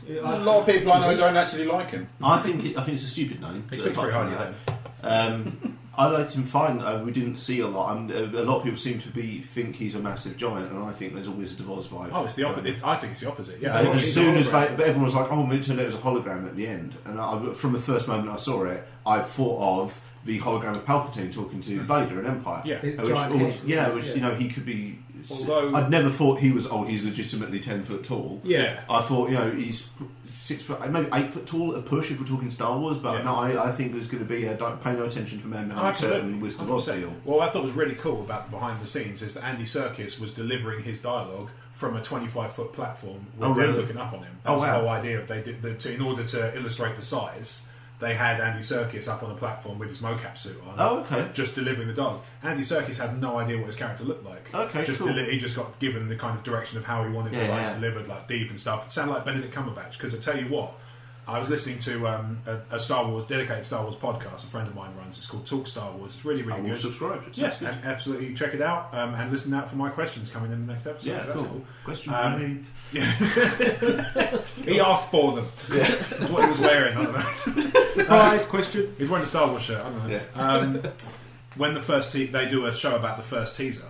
A lot of people I know don't actually like him. I think it's a stupid name. He speaks very highly of him. I liked him fine. We didn't see a lot. A lot of people seem to think he's a massive giant, and I think there's a Wizard of Oz vibe. Oh, it's the opposite. I think it's the opposite. Yeah. As soon as but everyone was like, "Oh, it turned out it was a hologram at the end," and from the first moment I saw it, I thought of the hologram of Palpatine talking to Vader in Empire. Yeah, which you know he could be. Although I'd never thought he was. Oh, he's legitimately 10 foot tall. Yeah, I thought he's 6 foot, maybe 8 foot tall at a push if we're talking Star Wars. But no, I think there's going to be a don't pay no attention for man certain Wizard of Oz deal. Well, I thought was really cool about the behind the scenes is that Andy Serkis was delivering his dialogue from a 25-foot platform with them looking up on him. That was the whole idea. They did in order to illustrate the size. They had Andy Serkis up on a platform with his mocap suit on. Oh, okay. Just delivering the dialogue. Andy Serkis had no idea what his character looked like. Okay, cool. He just got given the kind of direction of how he wanted the lines delivered, like deep and stuff. Sounded like Benedict Cumberbatch, because I tell you what, I was listening to a dedicated Star Wars podcast a friend of mine runs. It's called Talk Star Wars. It's really, really good. Subscribe. And absolutely check it out and listen out for my questions coming in the next episode. Yeah, so that's cool. Question for me. Yeah. He asked for them. Yeah. That's what he was wearing. I don't know. Surprise question. He's wearing a Star Wars shirt. I don't know. Yeah. When the first they do a show about the first teaser,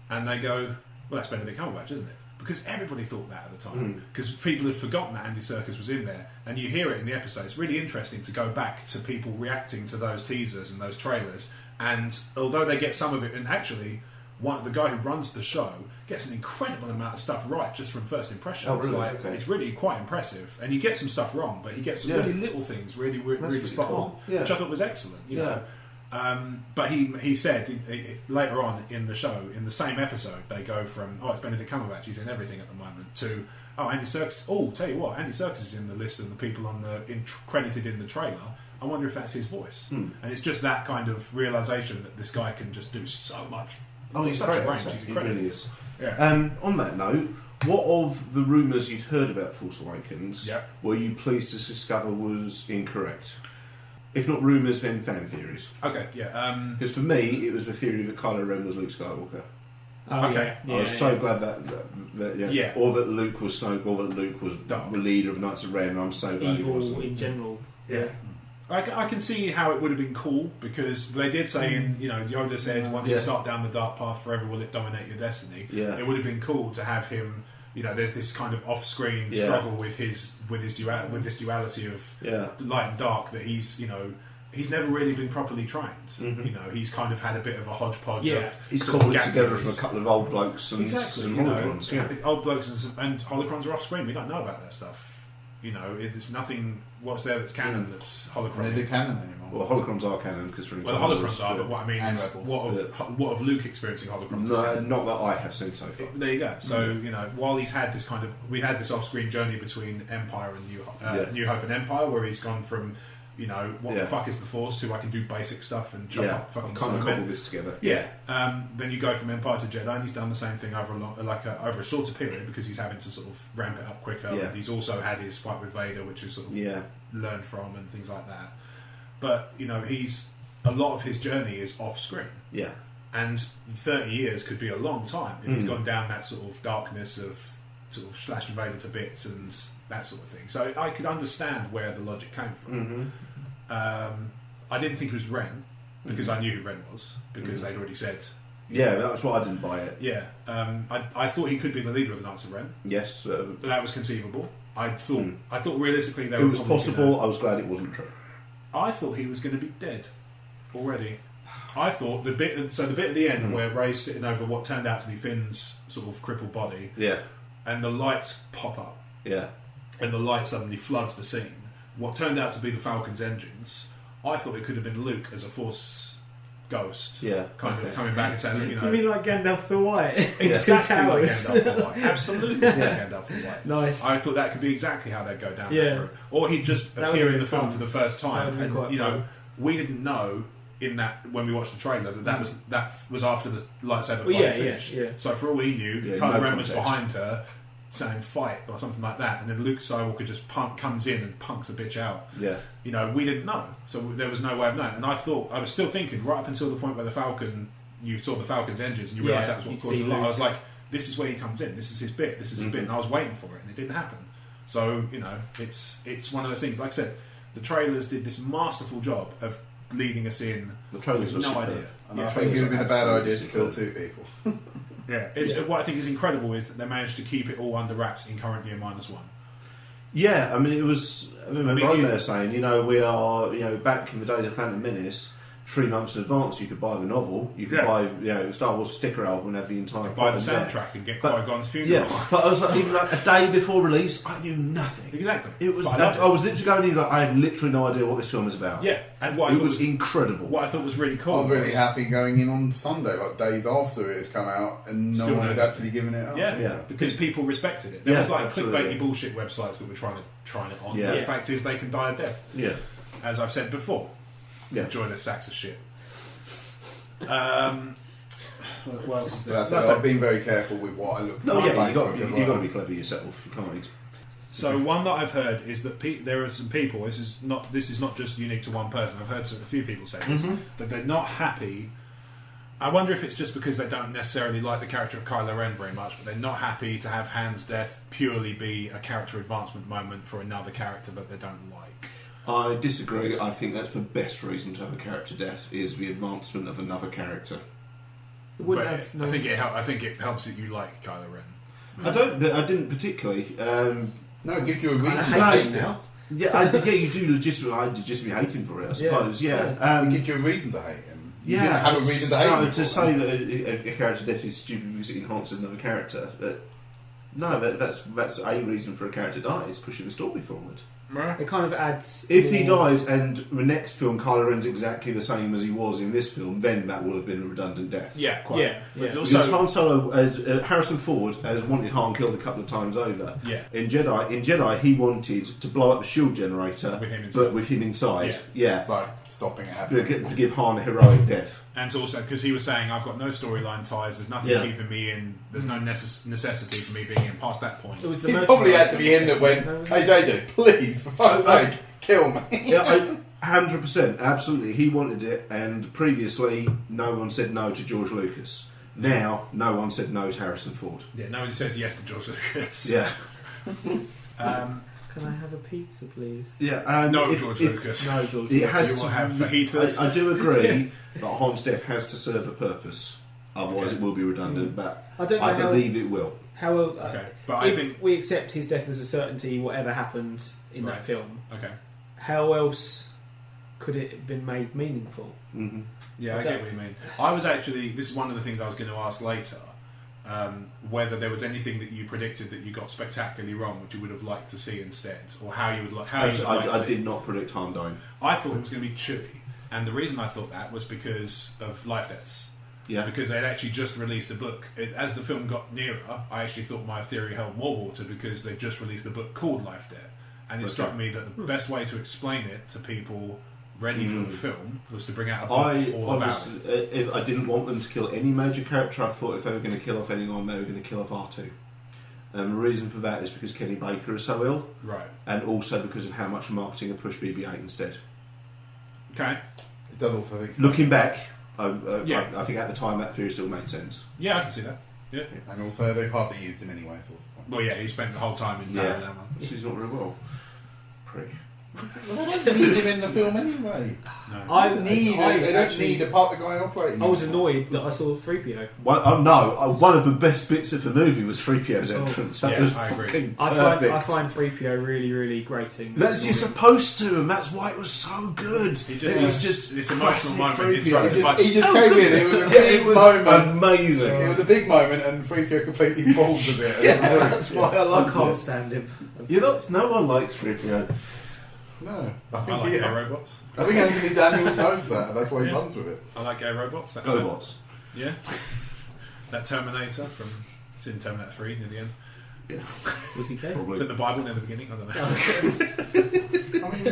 and they go, "Well, that's Benedict Cumberbatch, isn't it?" Because everybody thought that at the time. Because people had forgotten that Andy Serkis was in there, and you hear it in the episode. It's really interesting to go back to people reacting to those teasers and those trailers. And although they get some of it, and actually, the guy who runs the show gets an incredible amount of stuff right just from first impressions. Oh, really? It's really quite impressive. And he gets some stuff wrong, but he gets some really little things really spot on, which I thought was excellent. You know? But he said later on in the show, in the same episode, they go from, it's Benedict Cumberbatch, he's in everything at the moment, to, Andy Serkis. Tell you what, Andy Serkis is in the list of the people credited in the trailer. I wonder if that's his voice. And it's just that kind of realisation that this guy can just do so much. He's such great, a range. He's incredible. He really is. Yeah. On that note, what of the rumours you'd heard about Force Awakens were you pleased to discover was incorrect? If not rumours, then fan theories. Okay, yeah. Because for me, it was the theory that Kylo Ren was Luke Skywalker. Okay. I was so glad that or that Luke was Snoke, or that Luke was the leader of Knights of Ren. I'm so glad he wasn't. In general. Yeah. I can see how it would have been cool, because they did say Yoda said once you start down the dark path, forever will it dominate your destiny. Yeah. It would have been cool to have him. There's this kind of off-screen struggle with this duality of light and dark that he's never really been properly trained. Mm-hmm. He's kind of had a bit of a hodgepodge of he's cobbled it together from a couple of old blokes and some holocrons. Old blokes and holocrons are off-screen. We don't know about that stuff. There's nothing what's there that's canon that's holocron? Is it canon anymore? Well, the holocrons are canon because the holocrons are. But what I mean is, what of Luke experiencing holocrons? No, not that I have seen so far. There you go. So while he's had this we had this off-screen journey between Empire and New Hope and Empire, where he's gone from. What the fuck is the Force to I can do basic stuff and jump up fucking kind of cobble this together. Then you go from Empire to Jedi, and he's done the same thing over a shorter period because he's having to sort of ramp it up quicker. And he's also had his fight with Vader, which is sort of learned from and things like that. But he's a lot of his journey is off screen. Yeah, and 30 years could be a long time if he's gone down that sort of darkness of sort of slashing Vader to bits and that sort of thing. So I could understand where the logic came from. I didn't think it was Ren because I knew who Ren was because they'd already said. That's why I didn't buy it. Yeah, I thought he could be the leader of the Knights of Ren. Yes, that was conceivable. I thought realistically it was possible. I was glad it wasn't true. I thought he was going to be dead already. I thought the bit at the end where Rey's sitting over what turned out to be Finn's sort of crippled body. Yeah, and the lights pop up. Yeah. And the light suddenly floods the scene. What turned out to be the Falcon's engines, I thought it could have been Luke as a Force ghost. Yeah. Kind of coming back and saying, You mean like Gandalf the White? Exactly like Gandalf the White. Absolutely like Gandalf the White. Nice. I thought that could be exactly how they'd go down that route. Or he'd just appear in the film for the first time. And, we didn't know in that when we watched the trailer that was after the lightsaber fight finished. Yeah. So for all he knew, Kylo Ren was behind her saying fight or something like that, and then Luke Skywalker just comes in and punks the bitch out. Yeah, we didn't know, so there was no way of knowing. And I was still thinking right up until the point where you saw the Falcon's engines, and you realised that was what caused the light. I was like, this is where he comes in. This is his bit. This is his bit, and I was waiting for it, and it didn't happen. So it's one of those things. Like I said, the trailers did this masterful job of leading us in. The trailers with no idea. And I think it would be a bad idea to kill two people. What I think is incredible is that they managed to keep it all under wraps in current year -1. Yeah, I mean, it was. I remember I'm there saying, we are, back in the days of Phantom Menace, 3 months in advance you could buy the novel, you could buy, Star Wars sticker album and have the entire. Buy the soundtrack and get Qui-Gon's funeral. Yeah, but I was like, even like a day before release, I knew nothing. Exactly. It was. I was literally going in like I have literally no idea what this film is about. Yeah, and it was incredible. What I thought was really cool. I was really happy going in on Sunday, like days after it had come out, and no one had actually given it up. Yeah, because people respected it. There was like clickbaity bullshit websites that were trying it on. Yeah. The fact is, they can die a death. Yeah, as I've said before. Yeah, enjoy the sacks of shit. What else is there? I've been very careful with what I look for. No, yeah, you've got to be clever yourself. You can't. So one that I've heard is that there are some people. This is not just unique to one person. I've heard a few people say this that they're not happy. I wonder if it's just because they don't necessarily like the character of Kylo Ren very much, but they're not happy to have Han's death purely be a character advancement moment for another character that they don't like. I disagree. I think that's the best reason to have a character death is the advancement of another character. I think it helps that you like Kylo Ren. I didn't particularly. No, it gives you a reason to hate him now. Yeah, you do legitimately hate him for it, I suppose. Yeah. It gives you a reason to hate him. You didn't have a reason to hate him. To say that a character death is stupid because it enhances another character. That's a reason for a character to die. It's pushing the story forward. It kind of adds. If he dies and the next film Kylo Ren's exactly the same as he was in this film, then that would have been a redundant death. Yeah, quite. Yeah. Because Han Solo, Harrison Ford has wanted Han killed a couple of times over. Yeah. In Jedi, he wanted to blow up the shield generator, with him inside. Yeah. Like stopping it happening. To give Han a heroic death. And also because he was saying, I've got no storyline ties, there's nothing keeping me in, there's no necessity for me being in past that point. It was he probably had to be in that went, hey JJ, please, for fuck's sake, kill me. Yeah, 100%, absolutely. He wanted it, and previously no one said no to George Lucas. Now, no one said no to Harrison Ford. Yeah, no one says yes to George Lucas. Yeah. Can I have a pizza, please? Yeah. No, George Lucas. No, George Lucas. You will have fajitas. I do agree that Han's death has to serve a purpose. Otherwise, it will be redundant. But I believe it will. If we accept his death as a certainty, whatever happened in that film, how else could it have been made meaningful? Mm-hmm. Yeah, I get what you mean. I was actually. This is one of the things I was going to ask later. whether there was anything that you predicted that you got spectacularly wrong, which you would have liked to see instead, or how you would like. I did not predict Han dying. I thought it was going to be Chewie, and the reason I thought that was because of Life Debts. Yeah. Because they'd actually just released a book. As the film got nearer, I actually thought my theory held more water because they just released a book called Life Debt. And it struck me that the best way to explain it to people ready for the film was to bring out a book all about it. I didn't want them to kill any major character. I thought if they were going to kill off anyone, they were going to kill off R2. The reason for that is because Kenny Baker is so ill. Right. And also because of how much marketing had pushed BB-8 instead. Okay. It does also think... Looking back... I think at the time that theory still made sense. Yeah, I can see that. Yeah. And also they've hardly used him anyway. Well, yeah, he spent the whole time in Maryland. He's not very well. Prick. Well, they don't need him in the film anyway. No. They don't need a part of the guy operating. I was annoyed that I saw 3PO. One of the best bits of the movie was 3PO's entrance. That was I agree. fucking I perfect. find 3PO really, really grating. That's you're supposed to, and that's why it was so good. It was just this emotional moment. He just came in. It was a big moment. Amazing. It was a big moment, and 3PO completely balls of it. That's why I can't stand him. No one likes 3PO. No, I like gay robots. I think Anthony Daniels knows that, and that's why he runs with it. I like gay robots. GoBots. Yeah. That Terminator from it's in Terminator 3 near the end. Yeah. Was he gay? It's in the Bible near the beginning. I don't know. I mean,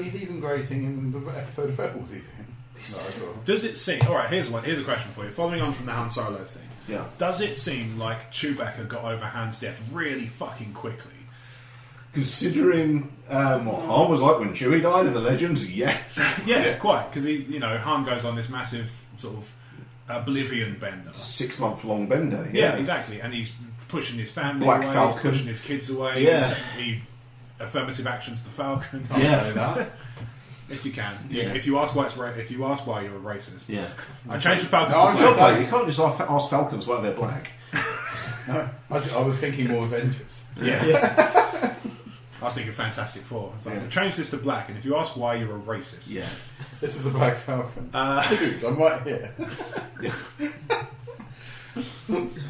he's even grating in the episode of Rebels he's in. Does it seem? All right. Here's a question for you. Following on from the Han Solo thing. Yeah. Does it seem like Chewbacca got over Han's death really fucking quickly? Considering what Han was like when Chewie died in the Legends, yes. Yeah, quite. Because Han goes on this massive sort of oblivion bender. 6 month long bender. Yeah, exactly. And he's pushing his family Black away. Falcon. He's pushing his kids away. Yeah. He affirmative actions the Falcon. Yeah. Yes, you can. Yeah. If you ask why you're a racist. Yeah. I changed the Falcon No, to black. You can't just ask Falcons why they're black. No, I was thinking more Avengers. Yeah. I was thinking Fantastic Four. So change this to black, and if you ask why you're a racist, this is the Black Falcon. Dude, I'm right here.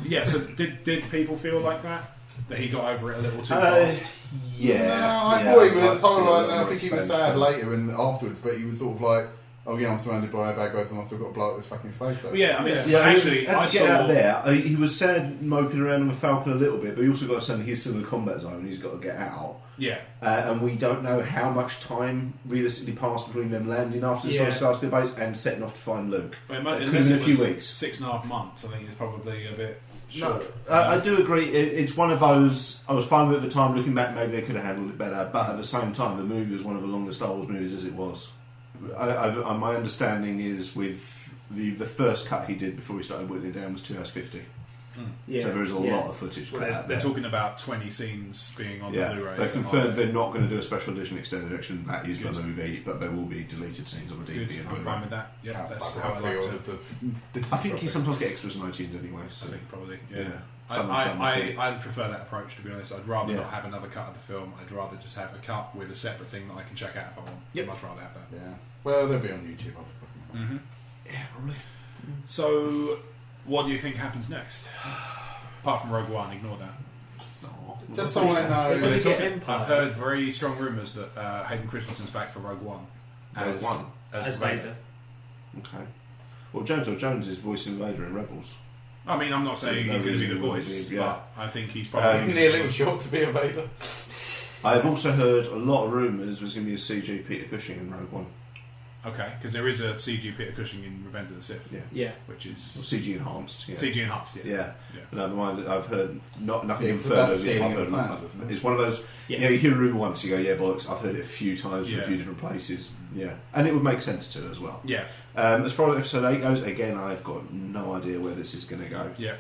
Yeah. So did people feel like that he got over it a little too fast? Yeah. No, I thought he was horrible, and I think he was sad later and afterwards, but he was sort of like, oh yeah, I'm surrounded by bad guys and I've still got to blow up this fucking space station. Well, yeah, I mean, actually, had to get out there. He was sad moping around on the Falcon a little bit, but he also got to say he's still in the combat zone. He's got to get out. Yeah, and we don't know how much time realistically passed between them landing after the Star Star base and setting off to find Luke. Well, it could have been a few weeks. 6.5 months. I think is probably a bit short. No, I do agree. It's one of those. I was fine with it at the time. Looking back, maybe they could have handled it better. But at the same time, the movie was one of the longest Star Wars movies as it was. My understanding is with the first cut he did before he started whittling it down was 2 hours 50. So there is a lot of footage. Well, they're talking about 20 scenes being on the Blu-ray. They've confirmed they're not going to do a special edition extended edition. That is the movie, but there will be deleted scenes on the DVD. Good. I'm fine with that. Yeah, that's how I like to. I think you sometimes get extras on iTunes anyway. So. I think probably. Yeah. I prefer that approach, to be honest. I'd rather not have another cut of the film. I'd rather just have a cut with a separate thing that I can check out if I want. I'd much rather have that. Yeah. Well, they'll be on YouTube. Yeah, probably. So, what do you think happens next? Apart from Rogue One, ignore that. No, just so I know. I've heard very strong rumours that Hayden Christensen's back for Rogue One. As Vader. Okay. Well, James Earl Jones is voicing Vader in Rebels. I mean, I'm not saying he's going to be the voice, but I think he's probably... Isn't he a little short to be a Vader? I've also heard a lot of rumours there's going to be a CG Peter Cushing in Rogue One. Okay, because there is a CG Peter Cushing in Revenge of the Sith. Yeah. Which is... Well, CG enhanced. Yeah. CG enhanced, yeah. But never mind, I've heard nothing confirmed of it. I've heard it's one of those... you hear a rumour once, you go, yeah, bollocks. I've heard it a few times from a few different places. Yeah. And it would make sense to as well. Yeah. As far as episode 8 goes, again, I've got no idea where this is going to go. Yeah.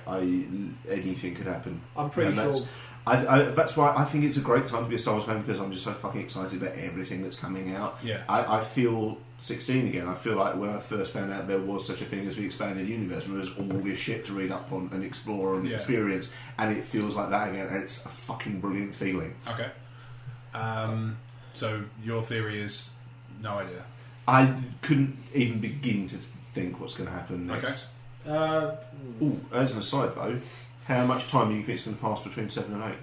Anything could happen. I'm pretty sure... that's why I think it's a great time to be a Star Wars fan, because I'm just so fucking excited about everything that's coming out. Yeah. I feel 16 again. I feel like when I first found out there was such a thing as the expanded universe, where there's all this shit to read up on and explore and experience, and it feels like that again, and it's a fucking brilliant feeling. Okay. So your theory is no idea. I couldn't even begin to think what's going to happen next. Okay. As an aside though, How much time do you think is going to pass between 7 and 8?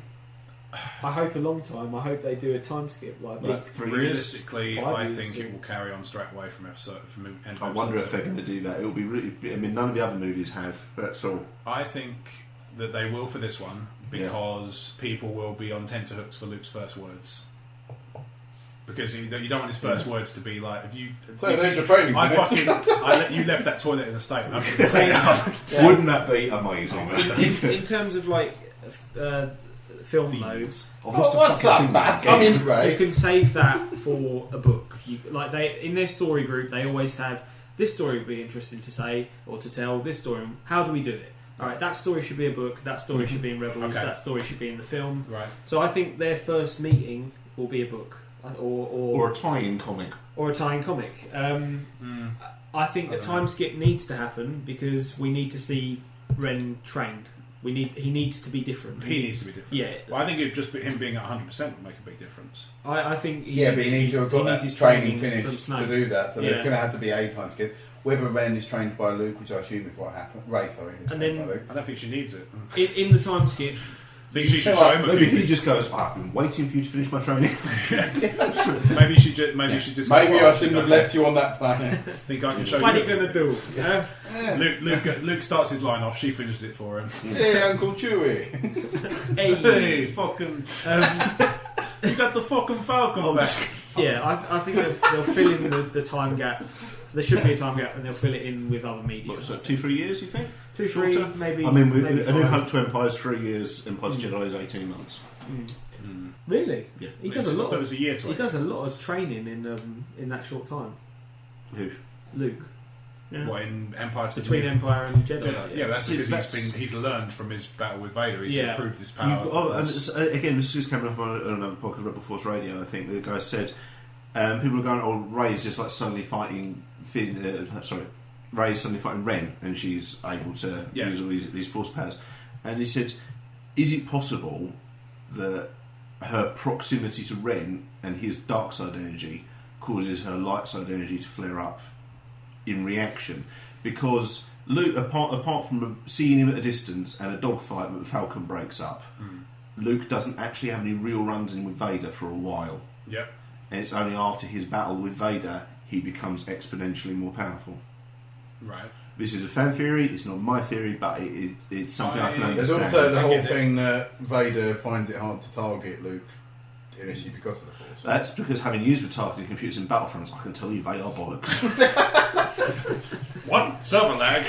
I hope a long time. I hope they do a time skip like 3 realistically, years? I 5 think years, it will carry on straight away from end. I wonder if they're going to do that. It'll be really. I mean, none of the other movies have. That's all. I think that they will for this one because people will be on tenterhooks for Luke's first words. Because you don't want his first words to be like, if you. So there's your training. You left that toilet in a state. Wouldn't that be amazing? in terms of like film mode, what's that, Bat? I mean, you can save that for a book. They in their story group, they always have this story would be interesting to say or to tell. This story, how do we do it? All right, that story should be a book. That story should be in Rebels. Okay. That story should be in the film. Right. So I think their first meeting will be a book. Or a tie-in comic. Or a tie-in comic. I think the time skip needs to happen because we need to see Ren trained. He needs to be different. He needs to be different. Yeah. Well, I think just him being at 100% would make a big difference. I think but he needs to have got his training finished to do that. So there's going to have to be a time skip. Whether Ren is trained by Luke, which I assume is what happened. Ray, sorry. And then, by Luke. I don't think she needs it. In the time skip... I think she should show him a maybe few he just goes, I've been waiting for you to finish my training. Maybe she just. Maybe I shouldn't have left you on that planet. Think I can show what you. What are you going to do? Luke starts his line off. She finishes it for him. Hey, Uncle Chewie. Hey, fucking. You got the fucking Falcon back. Yeah, I think they'll fill in the time gap. There should be a time gap, and they'll fill it in with other media. What, so 2-3 years, you think? 2-3, maybe. I mean, maybe A New 5. Hope to Empire is 3 years, Empire to Jedi is 18 months. Really? Yeah. He does a lot. It was a year to He does a lot of training in that short time. Who? Luke. Yeah. What, in Empire to Between Empire and Jedi. Yeah, that's because he's learned from his battle with Vader. He's improved his power. And again, this is coming up on another podcast, Rebel Force Radio. I think the guy said people are going, "Oh, Rey's just like suddenly fighting Rey's suddenly fighting Ren, and she's able to use all these force powers." And he said, "Is it possible that her proximity to Ren and his dark side energy causes her light side energy to flare up in reaction?" Because Luke, apart from seeing him at a distance and a dogfight where the Falcon breaks up, Luke doesn't actually have any real runs in with Vader for a while. Yep. And it's only after his battle with Vader he becomes exponentially more powerful. Right. This is a fan theory. It's not my theory, but it's something I can understand. There's also the whole thing that Vader finds it hard to target Luke, initially because of the Force. That's because having used the targeting computers in Battlefronts, I can tell you they are bollocks. What? Server lag?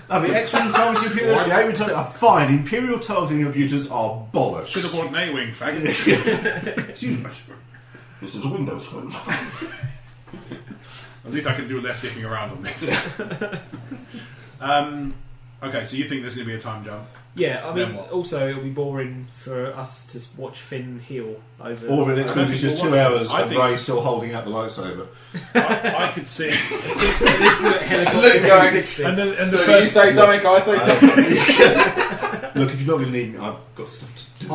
I mean, X-Wing targeting computers, the A-Wing targeting are fine. Imperial targeting computers are bollocks. Should have bought an A-Wing, faggot. Excuse me. This is a Windows phone. At least I can do less dicking around on this. Okay, so you think there's going to be a time jump? Yeah, I mean, also it'll be boring for us to watch Finn heal over. Or the next movie is just 2 hours of Rey still holding out the lightsaber. I could see. Luke going, and the first you say something, I say something. Look, if you're not going to need me, I've got stuff to do.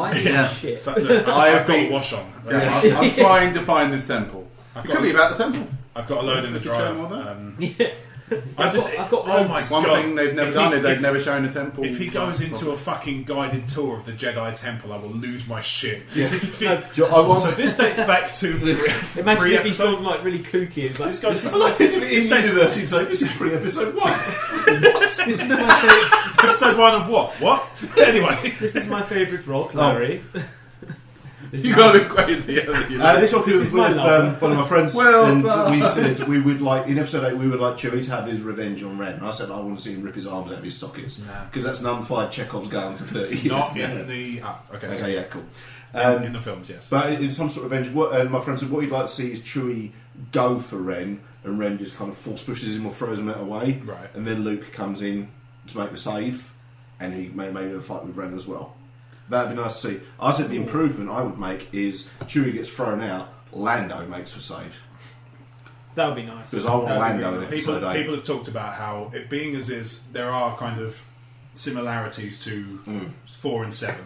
Shit. So, look, I've got a wash on. I'm trying to find this temple. It could be about the temple. I've got a load in the dryer. I've got oh my god! One thing they've never done is they've never shown a temple. If he goes into a fucking guided tour of the Jedi Temple, I will lose my shit. Yeah. So this dates back to imagine if he's gone like really kooky. It's like, this guy's in university. It's like, this is pre-episode 1. What? This is my favourite. Episode 1 of what? What? Anyway, this is my favourite rock, Larry. You got a bit crazy. Talking with one of my friends, and we said we would like in episode 8 we would like Chewie to have his revenge on Ren. And I said I want to see him rip his arms out of his sockets because that's an unfired Chekhov's gun for 30 years. Not in the okay, yeah, cool. In the films, yes, but in some sort of revenge. And my friend said what he'd like to see is Chewie go for Ren, and Ren just kind of force pushes him or throws him out away, right? And then Luke comes in to make the save, and he may maybe have a fight with Ren as well. That'd be nice to see. I said the improvement I would make is Chewie gets thrown out, Lando makes the save. That would be nice. Because I want Lando in episode 8. People have talked about how it being as is, there are kind of similarities to 4 and 7,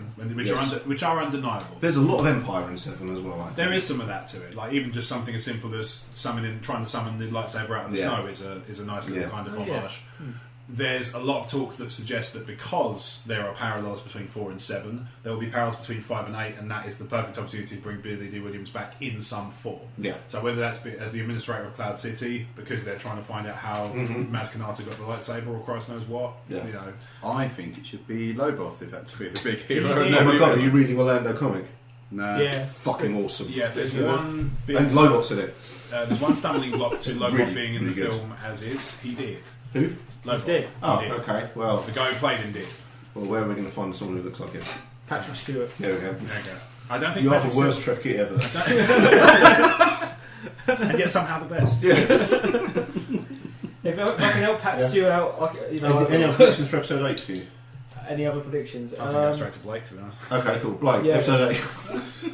which are undeniable. There's a lot of Empire in 7 as well, I think. There is some of that to it. Like even just something as simple as trying to summon the lightsaber out of the snow is a nice little kind of homage. there's a lot of talk that suggests that because there are parallels between 4 and 7, there will be parallels between 5 and 8, and that is the perfect opportunity to bring Billy D. Williams back in some form. Yeah. So whether that's as the administrator of Cloud City, because they're trying to find out how Maz Kanata got the lightsaber, or Christ knows what. Yeah. You know, I think it should be Lobot if that's the big hero. Oh my god, are you reading Orlando comic? No. Yeah. Fucking awesome. yeah, there's one big And Lobot's in it. there's one stumbling block to Lobot Really, being in really the good. film as is. He did. Who? Lobot. did. Oh, He did. okay. Well, The guy who played him did. where are we going to find someone who looks like him? Patrick Stewart. There we go. There you go. I don't think You are Patrick the worst Stewart- Trekkie ever. and yet somehow the best. If I can help Pat Stewart out, Any other predictions for episode 8 for you? any other predictions? I'll take that straight to Blake, to be honest. Okay, cool. Blake, Yeah. episode 8.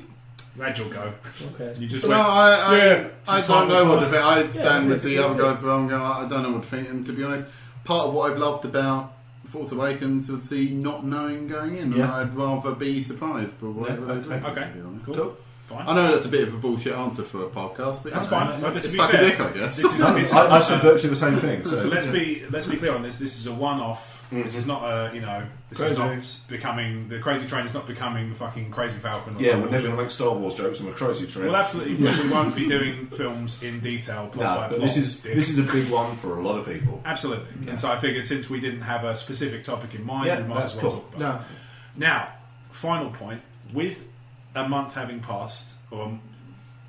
Glad you'll go. Okay. You just No, went, I don't know what to think. I Yeah, stand with the yeah. other guys, but I'm going, I don't know what to think. And to be honest, part of what I've loved about Force Awakens was the not knowing going in. Yeah. And I'd rather be surprised by whatever they do. Okay. To be honest. Cool. Fine. I know that's a bit of a bullshit answer for a podcast, but That's you know, fine. But to It's be like a fair, dick, I guess. This is, No, this is I said virtually the same thing. so So, let's be clear on this. This is a one-off. This is not a this is Crazy. not becoming the Crazy Train is not becoming the fucking Crazy Falcon. Or yeah, some we're never bullshit. going to make Star Wars jokes on a crazy train. Well, absolutely. But we won't be doing films in detail, plot by No, but plot. this is a big one for a lot of people. Absolutely. Yeah. And so I figured since we didn't have a specific topic in mind, Yeah, we might that's as well cool. talk about it. Now, final point. With a month having passed, or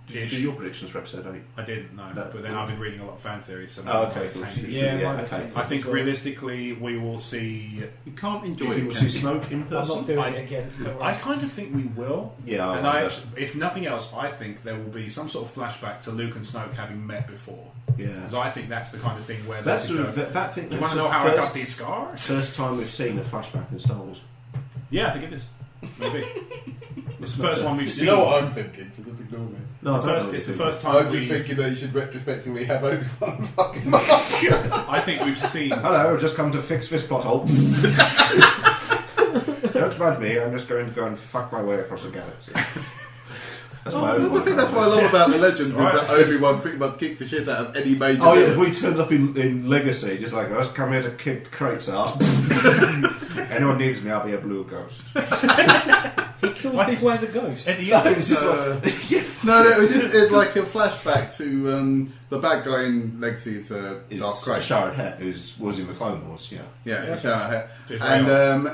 Did you do your predictions for episode 8? I didn't know, No. but then I've been reading a lot of fan theory, so Oh, maybe okay, I'll cool. taint it. Yeah, okay. I think realistically we will see. You can't Do enjoy you think it. we'll can see you? Snoke in I'm person? not doing I- it again. Don't I worry. kind of think we will. Yeah, And I if nothing else, I think there will be some sort of flashback to Luke and Snoke having met before. yeah. Because I think that's the kind of thing where That's they the, could go, that thing. do you That's want to know the how I got first, these scars? first time we've seen a flashback in Star Wars. Yeah, I think it is. Maybe. It's the first one we've You seen. know what I'm thinking, so just ignore me. No, I don't know what It's the you first I'm time just we. thinking that you should retrospectively have Obi-Wan fucking I think we've seen. Hello, I've just come to fix this pothole. Don't mind me, I'm just going to go and fuck my way across the galaxy. That's my own I think that's what I love about the Legends, is Right. that Obi-Wan pretty much kicked the shit out of any major... Oh yeah, if we turned up in Legacy, just like, let's come here to kick crates ass. Anyone needs me, I'll be a blue ghost. He kills people as a ghost. Eddie, It's just No, it's like a flashback to the bad guy in Legacy's Dark It's Crate. Sharon Het, who was in the Clone Wars, yeah. Yeah, shout out here. It's And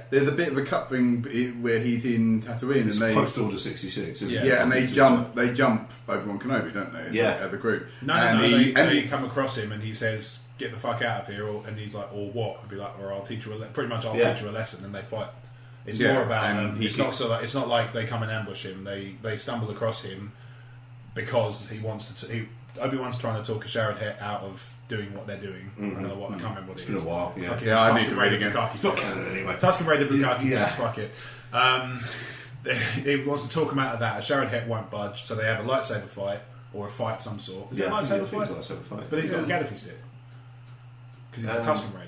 there's a bit of a cut thing where he's in Tatooine, It's and they post Order 66, isn't Yeah. it? yeah, and they jump Obi-Wan Kenobi, don't they? Yeah. As a group. No, and they come across him and he says, "Get the fuck out of here," and he's like, "Or what?" I'd be like, "Or I'll teach you pretty much. I'll Yeah. teach you a lesson." And they fight. It's Yeah, more about and he it's not so that it's not like they come and ambush him. They stumble across him because he wants to. Obi-Wan's trying to talk Sharon Het out of doing what they're doing. I don't know what I can't remember what It's it been is. a while, yeah. Fucking Yeah, I need Tusken to read Raider again. Bukaki It's not face. canon anyway. Tusken Raider Bukaki Yeah. face, fuck it. He wants to talk him out of that. Sharon Het won't budge, so they have a lightsaber fight or a fight of some sort. Is it a I think lightsaber fight? it's a lightsaber fight. But he's got a Yeah. galloping stick because he's a Tusken Raider.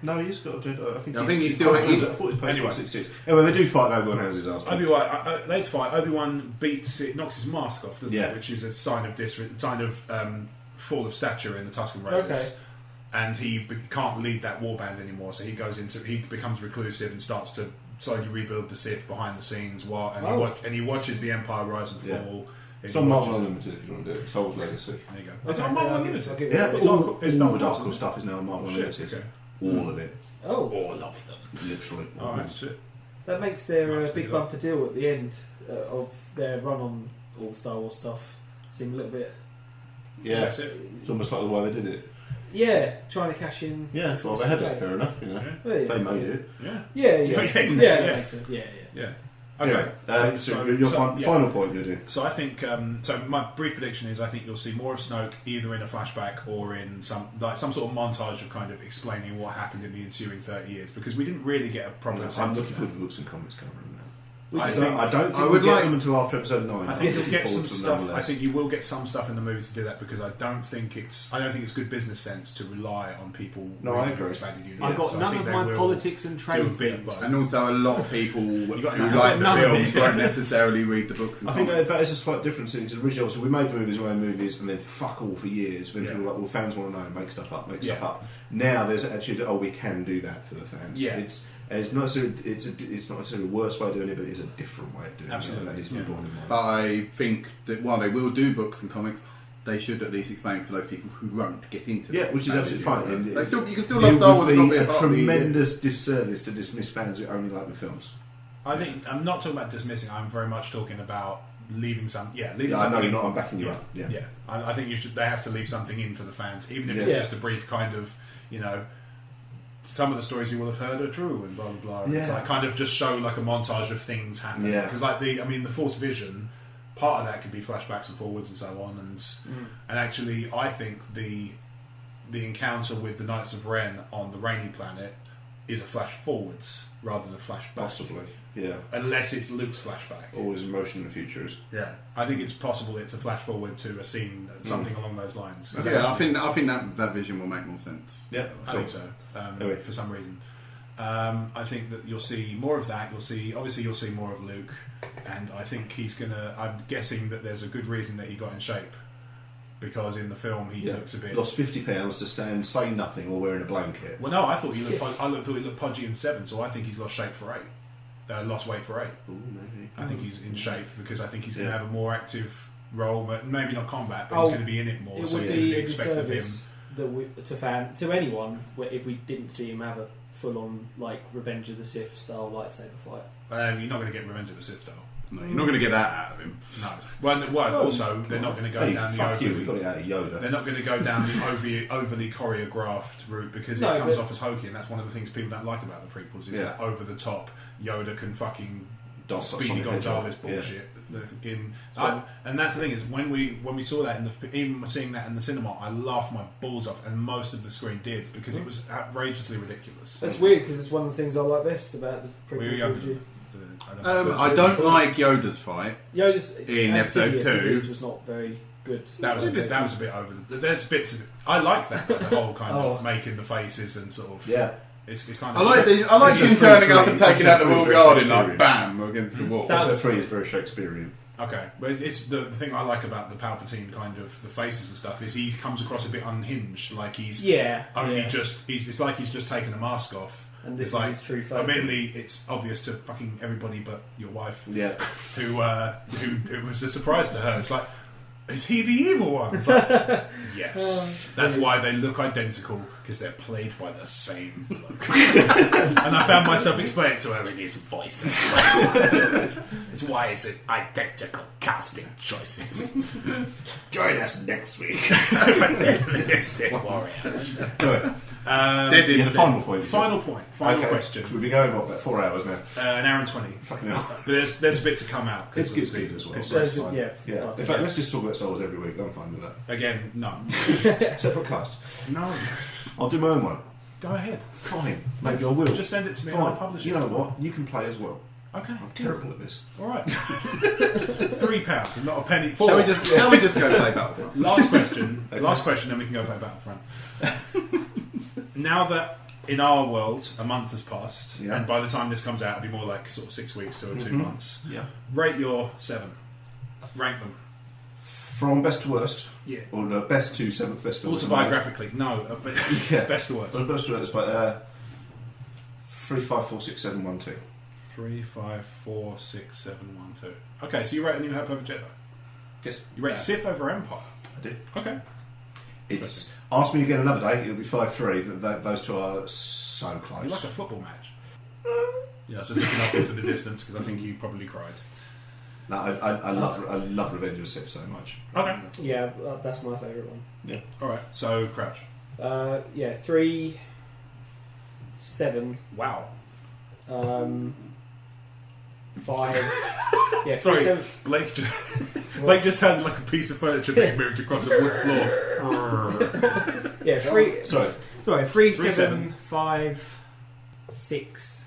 No, he's got a Jedi. I think he's still- I thought it was post Anyway. 66. Anyway, they do fight and Obi-Wan has his ass. Obi-Wan, they fight. Obi-Wan knocks his mask off, doesn't Yeah. he? Which is a sign of fall of stature in the Tusken Raiders. Okay. And he can't lead that warband anymore, so he becomes reclusive and starts to slowly rebuild the Sith behind the scenes. He watches the Empire rise and Yeah. fall. It's on Marvel Unlimited if you want to do it. Star Wars Legacy. There you go. It's on Marvel I'll Unlimited. give it Yeah, a but go. all It's the Dark Dark Horse, Horse stuff is now on Marvel Shit, Unlimited. okay. All of it. Oh, all of them. Literally. Oh, that's shit. That makes their Nice to big do bumper deal at the end of their run on all the Star Wars stuff seem a little bit... Yeah. That's it. It's almost like the way they did it. Yeah, trying to cash in... Yeah, well, they had it, fair enough, you know. Yeah. Oh, yeah. They made it. Yeah. Yeah, Yeah, that makes sense. Yeah. Yeah. Okay. Anyway, so your final point you're doing. So I think so. My brief prediction is I think you'll see more of Snoke either in a flashback or in some sort of montage of kind of explaining what happened in the ensuing 30 years because we didn't really get a proper sense I'm of looking that. forward to books and comics covering that. I don't think we'll get them until after episode 9. I think you'll get some stuff. I think you will get some stuff in the movie to do that because I don't think it's good business sense to rely on people. I agree. Expanded universe. I got none of my politics and trade things, and also a lot of people who like the films won't necessarily read the books. I think that is a slight difference because originally, so we made movies, and then fuck all for years. When people were like, well, fans want to know, make stuff up. Now there's actually, we can do that for the fans. Yeah. It's not necessarily a worse way of doing it, but it's a different way of doing Absolutely. it. That needs to be borne in mind. But I think that while they will do books and comics, they should at least explain for those people who won't get into it. Which is absolutely fine. You can still love Star Wars. It would be a tremendous disservice to dismiss fans who only like the films. I think I'm not talking about dismissing. I'm very much talking about leaving some. I know you're not. I'm backing you up. Yeah. I think they have to leave something in for the fans, even if it's just a brief kind of, some of the stories you will have heard are true and blah blah blah. And it's like kind of just show like a montage of things happening. Because the Force Vision, part of that could be flashbacks and forwards and so on. And actually, I think the encounter with the Knights of Ren on the Rainy Planet is a flash forwards rather than a flashback. Possibly, yeah. Unless it's Luke's flashback. Always in motion in the future. Yeah, I think it's possible it's a flash forward to a scene, something along those lines. I think that vision will make more sense. Yeah, I think so. For some reason, I think that you'll see more of that. You'll see more of Luke, and I think he's gonna. I'm guessing that there's a good reason that he got in shape. Because in the film he looks a bit... Lost 50 pounds to stand, say nothing, or wearing a blanket. Well, no, I thought he looked podgy in 7, so I think he's lost shape for 8. Lost weight for 8. Ooh, maybe. I think he's in shape because I think he's going to have a more active role, but maybe not combat, but he's going to be in it more. It would be a disservice to anyone if we didn't see him have a full-on Revenge of the Sith style lightsaber fight. You're not going to get Revenge of the Sith style. No, you're not going to get that out of him. No. Well, also, they're not going to go down the overly... we got it out of Yoda. They're not going to go down the overly choreographed route because it comes off as hokey, and that's one of the things people don't like about the prequels is that over-the-top Yoda can fucking Speedy Gonzales bullshit. And that's the thing is when we saw that even seeing that in the cinema, I laughed my balls off, and most of the screen did because it was outrageously ridiculous. That's weird because it's one of the things I like best about the prequel trilogy. I don't like Yoda's fight. Yoda's in episode 2 was not very good. That was a bit over. There's bits of it. I like that, the whole kind of making the faces and sort of It's kind of. I like him turning up and taking out the wall guard and bam against the wall. Episode 3 is very Shakespearean. Okay, but it's the thing I like about the Palpatine kind of the faces and stuff is he comes across a bit unhinged, like he's it's like he's just taken a mask off. And this is like, his true face. Admittedly, it's obvious to fucking everybody but your wife. Yeah. Who it was a surprise to her. It's like, is he the evil one? It's like, yes. That's why they look identical, because they're played by the same bloke. And I found myself explaining to her in his voice. It's why it's identical casting choices. Join us next week. Sith Warrior. The final point. Final question. We've been going, about 4 hours now? An hour and 20. Fucking hell. But there's a bit to come out. It's good speed as well. Yeah. In fact, let's just talk about Star Wars every week. I'm fine with that. Again, no. Separate cast. No. I'll do my own one. Go ahead. Fine. Maybe I will. Just send it to me and I'll publish it. You know what? You can play as well. Okay. I'm terrible at this. Alright. £3 and not a penny. Shall we just go play Battlefront? Last question. Okay. Last question, then we can go play Battlefront. Now that in our world a month has passed, and by the time this comes out, it'll be more like sort of 6 weeks to 2 months. Yeah. Rate your 7. Rank them. From best to worst? Yeah. Or no, best to 7th best film? Autobiographically. No. Best to worst. Best to worst, but 3, 5, 4, 6, 7, 1, 2. 3, 5, 4, 6, 7, 1, 2. Okay, so you rate A New Hope over Jedi? Yes. You rate Sith over Empire? I do. Okay. It's ask me again another day. It'll be 5-3, but those two are so close. You like a football match? Yeah, I was just looking up into the distance because I think you probably cried. No, I love Revenge of the Sith so much. Okay. Yeah, that's my favourite one. Yeah. All right. So Crouch. 3, 7. Wow. 5. Yeah, 3, Sorry, 7. Blake just sounded like a piece of furniture being moved across a wood floor. Yeah, 3. Sorry, 3, 7, 7, 5, 6.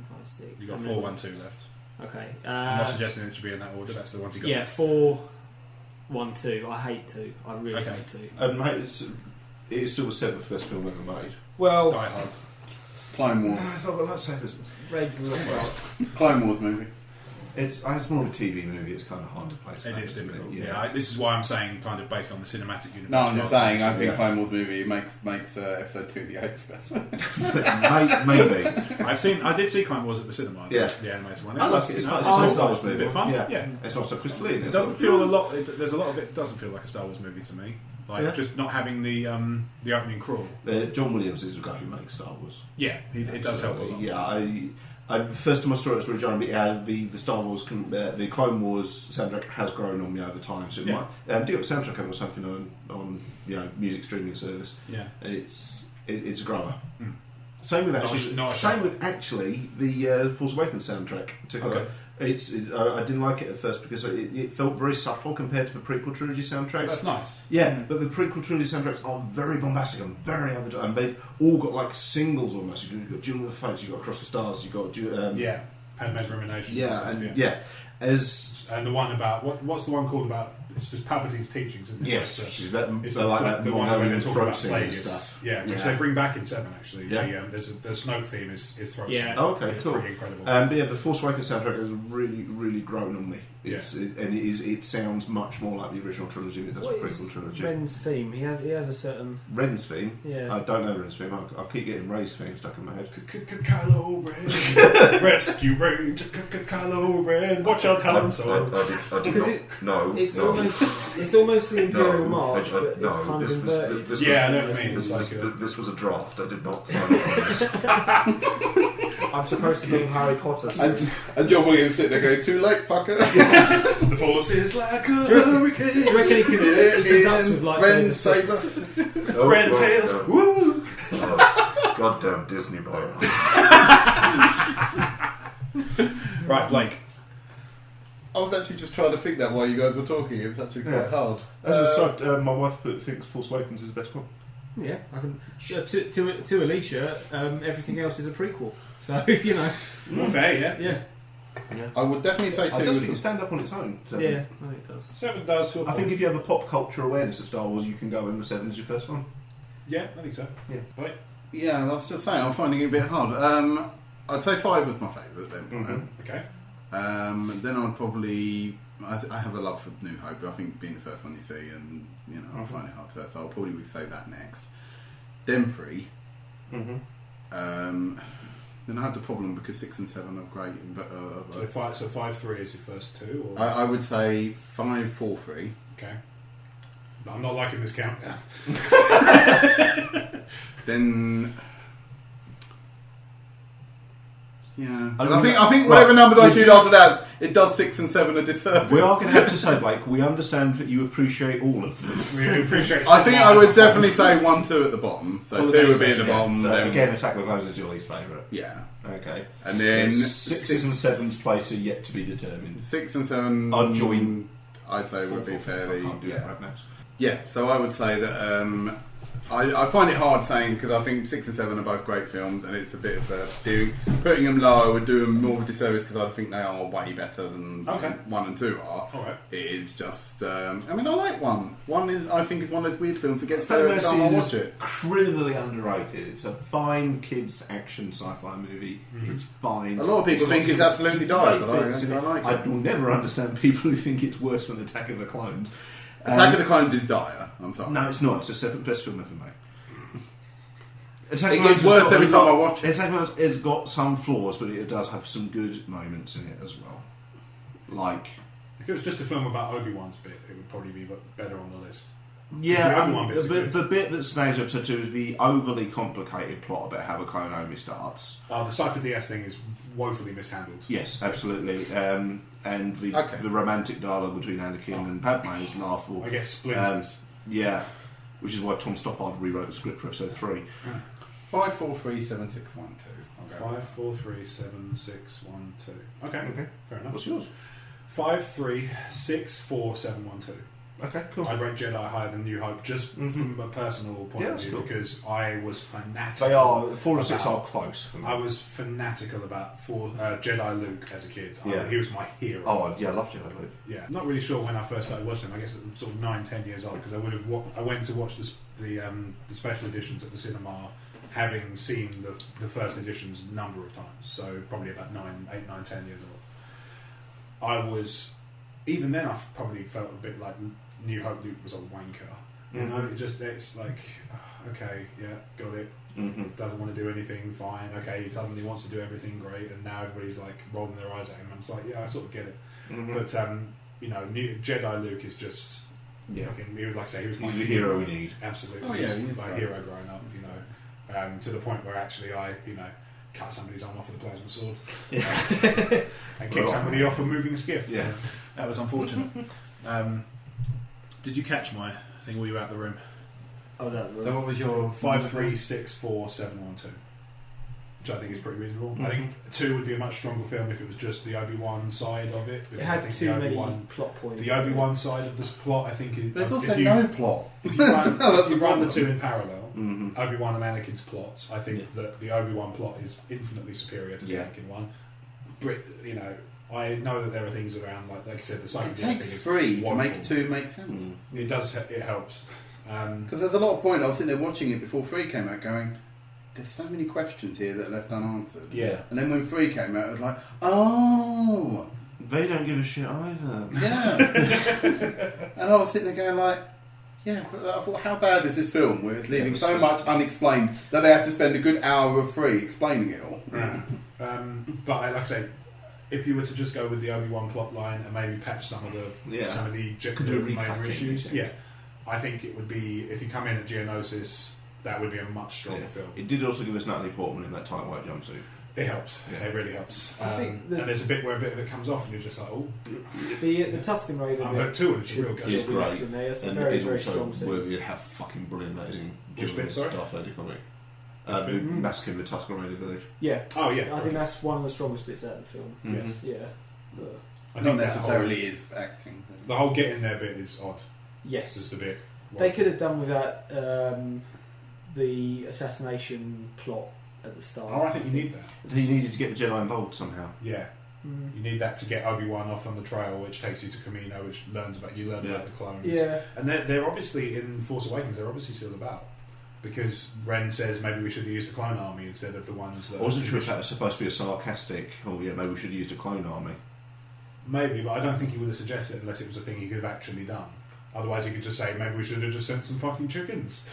5, 6. You got 4, 1, 2 left. Okay. I'm not suggesting it should be in that order. That's the ones you got. Yeah, 4, 1, 2. I hate 2. I really hate 2. Mate, it is still the 7th best film ever made. Well, Die Hard. Clone Wars. It's not the lightsabers. Reg's a little Clone Wars movie. It's more of a TV movie. It's kind of hard to place. It is difficult. Yeah, this is why I'm saying kind of based on the cinematic universe. No, I'm just saying. I think Clone Wars movie makes episode 2 the 8th best one. Maybe. I did see Clone Wars at the cinema. Yeah. The animated one. I like it. It's a Star Wars movie. A bit fun. Yeah. It's also Chris Lee. It doesn't feel a lot. There's a lot of it doesn't feel like a Star Wars movie to me. Like just not having the opening crawl. John Williams is the guy who makes Star Wars. Yeah, it does help a lot. Yeah, the first time I saw it was really jarring. The Star Wars, the Clone Wars soundtrack has grown on me over time. So it might dig up the soundtrack over something on music streaming service. Yeah, it's a grower. Mm. Same with actually the Force Awakens soundtrack. I didn't like it at first because it felt very subtle compared to the prequel trilogy soundtracks. That's nice. Yeah, but the prequel trilogy soundtracks are very bombastic and very overdone, and they've all got like singles almost. You've got Duel of the Fates, you've got Across the Stars, you've got Padme's Ruminations. And the one about what's the one called about? It's just Palpatine's teachings, isn't it? Yes, she's like that the one where they talk about Plagueis and stuff. Yeah, which they bring back in 7 actually. Yeah, the Snoke theme is throat. Yeah. Oh, okay, it's cool. Pretty incredible. But the Force Awakens soundtrack has really, really grown on me. It sounds much more like the original trilogy than it does the prequel trilogy. Ren's theme. He has a certain Ren's theme. Yeah. I don't know Ren's theme. I keep getting Rey's theme stuck in my head. Kylo Ren, rescue Rey. Kylo Ren, watch out, Han Solo. I did not. No, it's almost the Imperial March, but it's kind of inverted. I know what you mean. This was a draft. I did not sign up on this. I'm supposed to be Harry Potter. And John Williams sitting there going, "Too late, fucker." The Force is like a hurricane. Do you reckon he can dance with lightsabers? Ren tails. Woo! Goddamn Disney boy. Right, Blake. I was actually just trying to think that while you guys were talking. It's actually quite hard. As a side, my wife thinks Force Awakens is the best one. Yeah, I can. To Alicia, everything else is a prequel. So More fair, yeah. I would definitely say 2. I just think it stand up on its own. 7. Yeah, I think it does. 7 does to a point. I think if you have a pop culture awareness of Star Wars, you can go in with 7 as your first one. Yeah, I think so. Yeah, right. Yeah, that's just saying. I'm finding it a bit hard. I'd say 5 was my favourite then. Mm-hmm. Okay. Then I'd probably. I have a love for New Hope, but I think being the first one you see, and I find it hard to so I'll probably say that next. Then 3. Mm-hmm. Then I have the problem because 6 and 7 are great, but so 5-3 is your first 2. Or? I would say 5-4-3. Okay. But I'm not liking this countdown. Then. Yeah, I think whatever numbers I choose after that, it does 6 and 7 a disservice. We are going to have to say, Blake, we understand that you appreciate all of them. We appreciate. I think I would definitely say 1, 2 at the bottom. So 2 would be at the bottom. So then, again, Attack of the Clones is your least favourite. Yeah. Okay. And then 6 and 7's place are yet to be determined. 6 and 7 are joint. I'd say would be fairly. Yeah. Yeah. So I would say that. I find it hard saying because I think 6 and 7 are both great films, and it's a bit of putting them low would do them more of a disservice because I think they are way better than 1 and 2 are. Alright. It is just. I like 1. 1 is I think is one of those weird films that gets better every time I watch it. Criminally underrated. It's a fine kids action sci-fi movie. Mm-hmm. It's fine. A lot of people think it's absolutely dire, but I like it. I will never understand people who think it's worse than Attack of the Clones. Attack of the Clones is dire. I'm sorry. No, it's not. It's the 7th best film ever made. It gets worse every time I watch it. Attack of the Clones has got some flaws, but it does have some good moments in it as well. Like, if it was just a film about Obi-Wan's bit, it would probably be better on the list. Yeah, the bit that snags episode 2 is the overly complicated plot about how the Clone Army starts. The Cypher DS thing is woefully mishandled. Yes, absolutely. And the romantic dialogue between Anakin and Padme is laughable. I guess splinters. Yeah, which is why Tom Stoppard rewrote the script for episode 3. 5, 4, 3, 7, 6, 1, 2. 5, 4, 3, 7, 6, 1, 2. Okay, fair enough. What's yours? 5, 3, 6, 4, 7, 1, 2. Okay, cool. I'd rank Jedi higher than New Hope just from a personal point of view because I was fanatical. They are 4 and 6 are close for me. I was fanatical about Jedi Luke as a kid. He was my hero. Oh yeah, I love Jedi Luke. Yeah, I'm not really sure when I first started watching them. I guess at sort of 9-10 years old because I went to watch the special editions at the cinema, having seen the first editions a number of times. So probably about 8, 9, 10 years old. I was. Even then, I probably felt a bit like New Hope Luke was a wanker. You know, it's like, okay, yeah, got it. Doesn't want to do anything, fine. Okay, he suddenly wants to do everything, great, and now everybody's like rolling their eyes at him. I'm just like, yeah, I sort of get it. But New Jedi Luke is just, like I say, he was my hero we need. Absolutely, he was my hero growing up. You know, to the point where actually I, cut somebody's arm off with a plasma sword and kick somebody off a moving skiff. Yeah. So that was unfortunate. Did you catch my thing? Were you out the room? I was out the room. So what was your 5, 3, 6, 4, 7, 1, 2? Which I think is pretty reasonable. I think 2 would be a much stronger film if it was just the Obi-Wan side of it. It had too many plot points. The Obi-Wan side of this plot, I think, is. But there's also no plot. If you run the 2 in parallel, Obi-Wan and Anakin's plots, I think that the Obi-Wan plot is infinitely superior to the Anakin one. I know that there are things around, like I said, the psychedelic thing is. It takes 3 to make 2 make sense. It does. It helps. Because there's a lot of point. I was sitting there watching it before 3 came out, going, "There's so many questions here that are left unanswered." Yeah. And then when 3 came out, it was like, "Oh, they don't give a shit either." Yeah. And I was sitting there going like, "Yeah." I thought, how bad is this film where it's leaving so much unexplained that they have to spend a good hour of 3 explaining it all? Yeah. But like I say, if you were to just go with the Obi-Wan plot line and maybe patch some of the minor issues, I think it would be, if you come in at Geonosis, that would be a much stronger film. It did also give us Natalie Portman in that tight white jumpsuit. It helps. Yeah. It really helps. And there's a bit where a bit of it comes off, and you're just like, oh. The Tusken Raider. I'm hurt too, and it's a real good. It's great. It's and very, it's very also strong scene. worthy of how fucking brilliant that is in Starfighter comic. Massacring the Tusken Raider village. Yeah. Oh yeah. I think that's one of the strongest bits out of the film. Yes. Yeah. I Not necessarily is acting. The whole get in there bit is odd. Yes. Just a bit. They could have done with that the assassination plot at the start. Oh, I think you need that. He needed to get the Jedi involved somehow. Yeah. You need that to get Obi-Wan off on the trail, which takes you to Kamino, which learn about the clones. Yeah. And they're obviously, in Force Awakens, they're obviously still about. Because Ren says maybe we should have used the clone army instead of the ones that... I wasn't sure if that was supposed to be a sarcastic, maybe we should have used a clone army. Maybe, but I don't think he would have suggested it unless it was a thing he could have actually done. Otherwise he could just say, maybe we should have just sent some fucking chickens.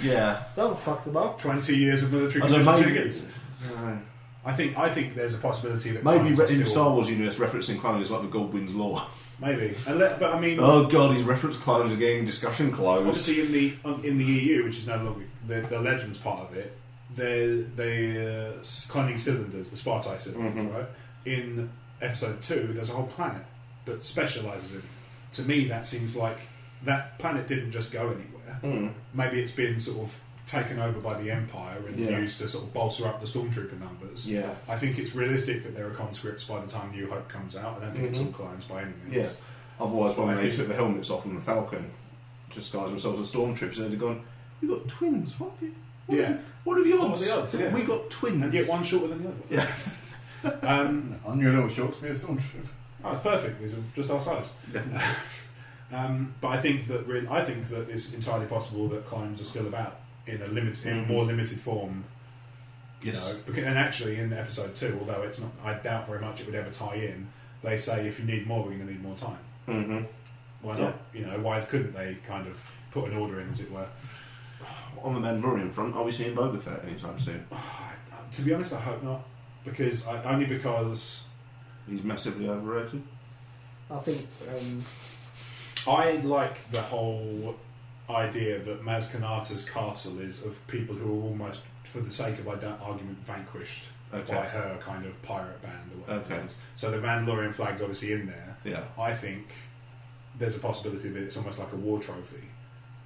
Yeah. That would fuck them up. 20 years of military chickens. No. I think there's a possibility that... Maybe in Star Wars universe referencing clones is like the Goldwyn's Law. Maybe, but I mean... Oh god, he's referenced clones again, discussion closed. Obviously in the EU, which is no longer the Legends part of it, they're cloning cylinders, the Spartai cylinders, right? In Episode 2, there's a whole planet that specialises in it. To me, that seems like that planet didn't just go anywhere. Maybe it's been sort of taken over by the Empire and used to sort of bolster up the Stormtrooper numbers. Yeah. I think it's realistic that there are conscripts by the time New Hope comes out. I don't think it's all clones by any means. Yeah. Otherwise, when they took the helmets off on the Falcon, disguised themselves as Stormtroopers, they'd have gone, "We've got twins, what have you? What are the odds? What are the odds? Yeah. We got twins." And yet one shorter than the other. Yeah. On your little shorts, be a Stormtrooper. Oh, it's perfect. These are just our size. But I think that it's entirely possible that clones are still about in a more limited form. You know, and actually in Episode 2, although it's not, I doubt very much it would ever tie in. They say if you need more, we're going to need more time. Why not? You know, why couldn't they kind of put an order in, as it were? On the Mandalorian front, are we seeing Boba Fett anytime soon? To be honest, I hope not, because he's massively overrated. I think I like the whole idea that Maz Kanata's castle is of people who are almost, for the sake of argument, vanquished by her kind of pirate band or whatever it is. So the Mandalorian flag's obviously in there. Yeah. I think there's a possibility that it's almost like a war trophy.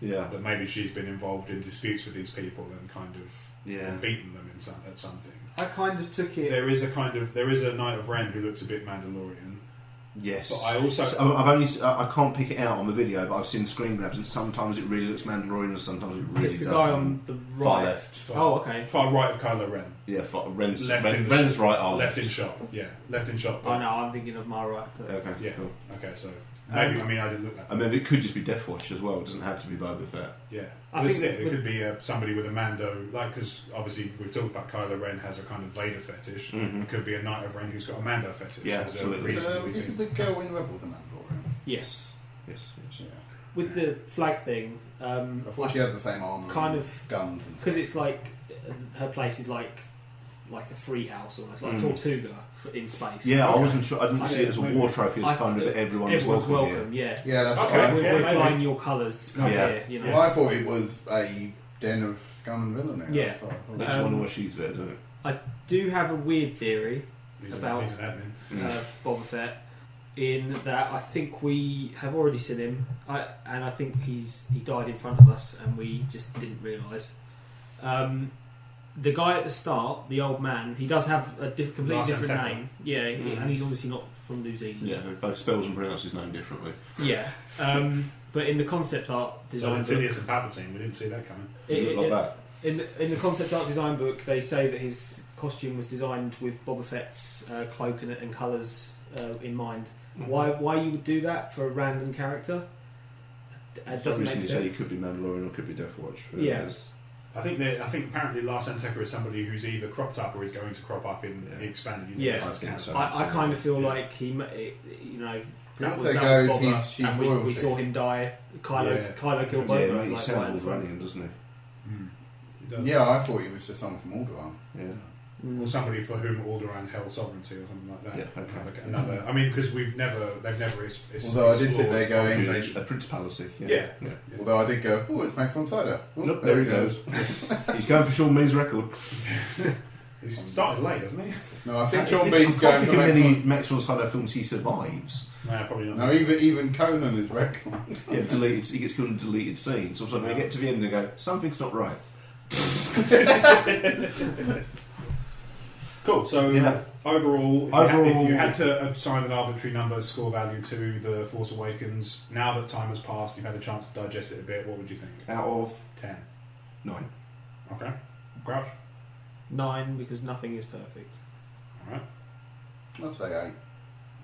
Yeah. That maybe she's been involved in disputes with these people and kind of beaten them at something. I kind of took it. There is a Knight of Ren who looks a bit Mandalorian. Yes. But I also... I can't pick it out on the video, but I've seen screen grabs, and sometimes it really looks Mandalorian, and sometimes it really doesn't. It's the guy on the right. Far left. Far right of Kylo Ren. Yeah, Ren's Ren's right. Left in shot. Yeah, left in shot. Oh no, I'm thinking of my right. Okay, yeah. Cool. Okay, so... Maybe, I didn't look that far. I mean, it could just be Death Watch as well. It doesn't have to be Boba Fett. Yeah. I think it could be somebody with a Mando, because obviously we've talked about Kylo Ren has a kind of Vader fetish. Mm-hmm. It could be a Knight of Ren who's got a Mando fetish. Yeah, absolutely. Isn't the girl in Rebels a Mandalorian? Yes. Yes. Yeah. With the flag thing... I thought she has the same armor kind of guns. Because it's like... Her place is like a free house almost, like Tortuga in space. Yeah, I wasn't sure. I didn't see it as a war trophy. It's kind of everyone's welcome. Yeah, yeah, that's okay. what We're flying your colours. Here, you know. Well, I thought it was a den of scum and villainy. Yeah, I just wonder why she's there, don't it? I do have a weird theory about he's an admin. Boba Fett. In that, I think we have already seen him, and I think he died in front of us, and we just didn't realise. The guy at the start, the old man, he does have a completely different name. Yeah, and he's obviously not from New Zealand. Yeah, both spells and pronounce his name differently. Yeah, but in the concept art design book... Sidious and Palpatine, we didn't see that coming. In the concept art design book, they say that his costume was designed with Boba Fett's cloak and colours in mind. Why you would do that for a random character? It doesn't make sense. Say he could be Mandalorian or could be Death Watch. Yes. I think apparently Lars Anteca is somebody who's either cropped up or is going to crop up in the expanded universe. Yeah, I kind of feel like he, that was she's and we saw him die. Kylo killed Boba. Yeah, he sounds Wolverine, doesn't he? Yeah, I thought he was just someone from Alderaan. Yeah. Or somebody for whom Alderaan held sovereignty or something like that. Yeah, okay. Another. I mean, because they've never. Although I did sit there going, a principality. Yeah. Although I did go, oh, it's Max von Sydow. Nope, there he goes. He's going for Sean Bean's record. He's started late, hasn't he? No, I think Sean Bean's going for many Max von Sydow films he survives. No, probably not. No, even Conan is record. Yeah, deleted. He gets killed in deleted scenes. So they get to the end and they go, something's not right. Cool. So overall, if you had to assign an arbitrary number score value to The Force Awakens, now that time has passed, you've had a chance to digest it a bit, what would you think? Out of 10. 9. Okay. Crouch? 9, because nothing is perfect. Alright. I'd say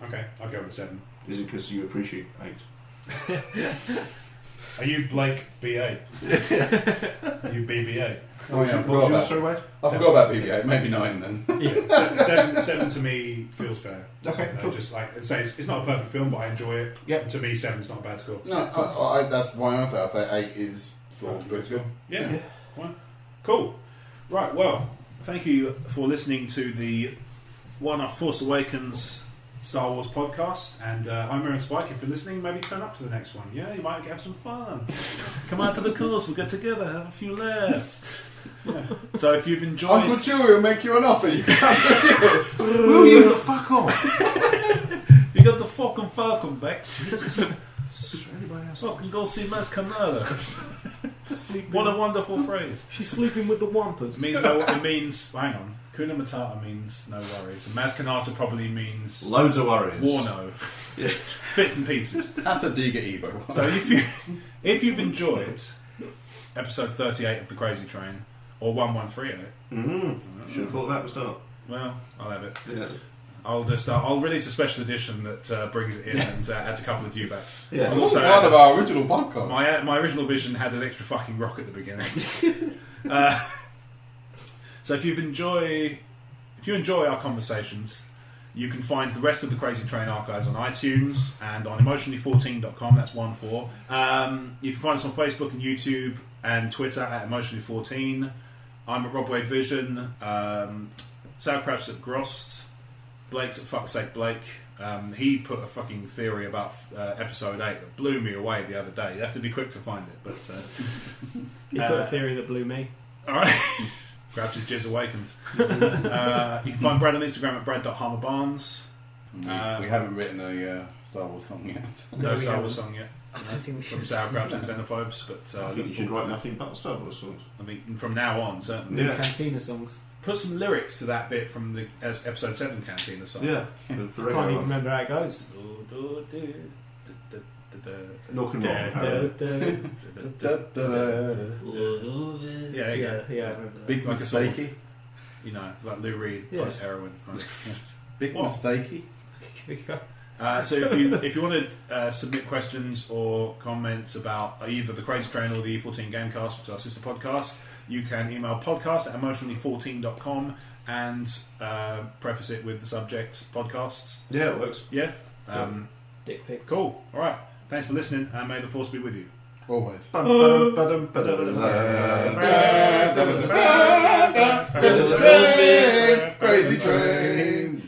8. Okay, I'll go with 7. Is it because you appreciate 8? Are you Blake BA? Are you BBA? Oh, yeah, I forgot about BB-8. Maybe 9 then. Yeah, 7 to me feels fair. Okay, cool. Just like I say, it's not a perfect film, but I enjoy it. Yep. To me, 7's not a bad score. No, that's why I say 8 is flawed. Good. Yeah, fine. Cool. Right, well, thank you for listening to the one-off Force Awakens Star Wars podcast, and I'm Aaron Spike. If you're listening, maybe turn up to the next one. Yeah, you might have some fun. Come out to the course, we'll get together, have a few laughs. Yeah. So if you've enjoyed, Uncle Chewie will make you an offer. You can't. Will you fuck off? You got the fucking Falcon back. So I can go see Maz Kanata. What a wonderful phrase. She's sleeping with the Wampus. It means hang on. Kuna Matata means no worries. And Maz Kanata probably means loads of worries. Warno. Yeah. Bits and pieces. That's a dig at Ebo. So if you've enjoyed episode 38 of The Crazy Train or 1138, should have thought of that at the start. Well, I'll have it. Yeah. I'll release a special edition that brings it in and adds a couple of dewbacks. Yeah, also one of our original podcasts. My original vision had an extra fucking rock at the beginning. So if you enjoy our conversations, you can find the rest of the Crazy Train archives on iTunes and on emotionally14.com. That's 14. You can find us on Facebook and YouTube and Twitter at emotionally14. I'm at Rob Wade Vision. Sauerkraut's at Grost. Blake's at Fuck's Sake Blake. He put a fucking theory about episode 8 that blew me away the other day. You have to be quick to find it. But he put a theory that blew me. Alright. Crouch's Jizz Awakens. You can find Brad on Instagram at brad.harmerbarnes. We haven't written a Star Wars song yet. No Star Wars song yet. I don't think we should. From Sauerkraut and Xenophobes, but I think you should write nothing but Star Wars songs. I mean, from now on, certainly. Cantina songs. put some lyrics to that bit from the episode 7 Cantina song. Yeah. I can't even remember how it goes. Knock and roll. Yeah, yeah. Big like a sort of, mistakey. you know, it's like Lou Reed post heroin. Kind of. Big mistakey. So if you want to submit questions or comments about either the Crazy Train or the E14 Gamecast, which is our sister podcast, you can email podcast@emotionally14.com and preface it with the subject podcasts. Yeah, it works. Yeah. Dick pics. Cool. All right. Thanks for listening, and may the force be with you. Always. Crazy train.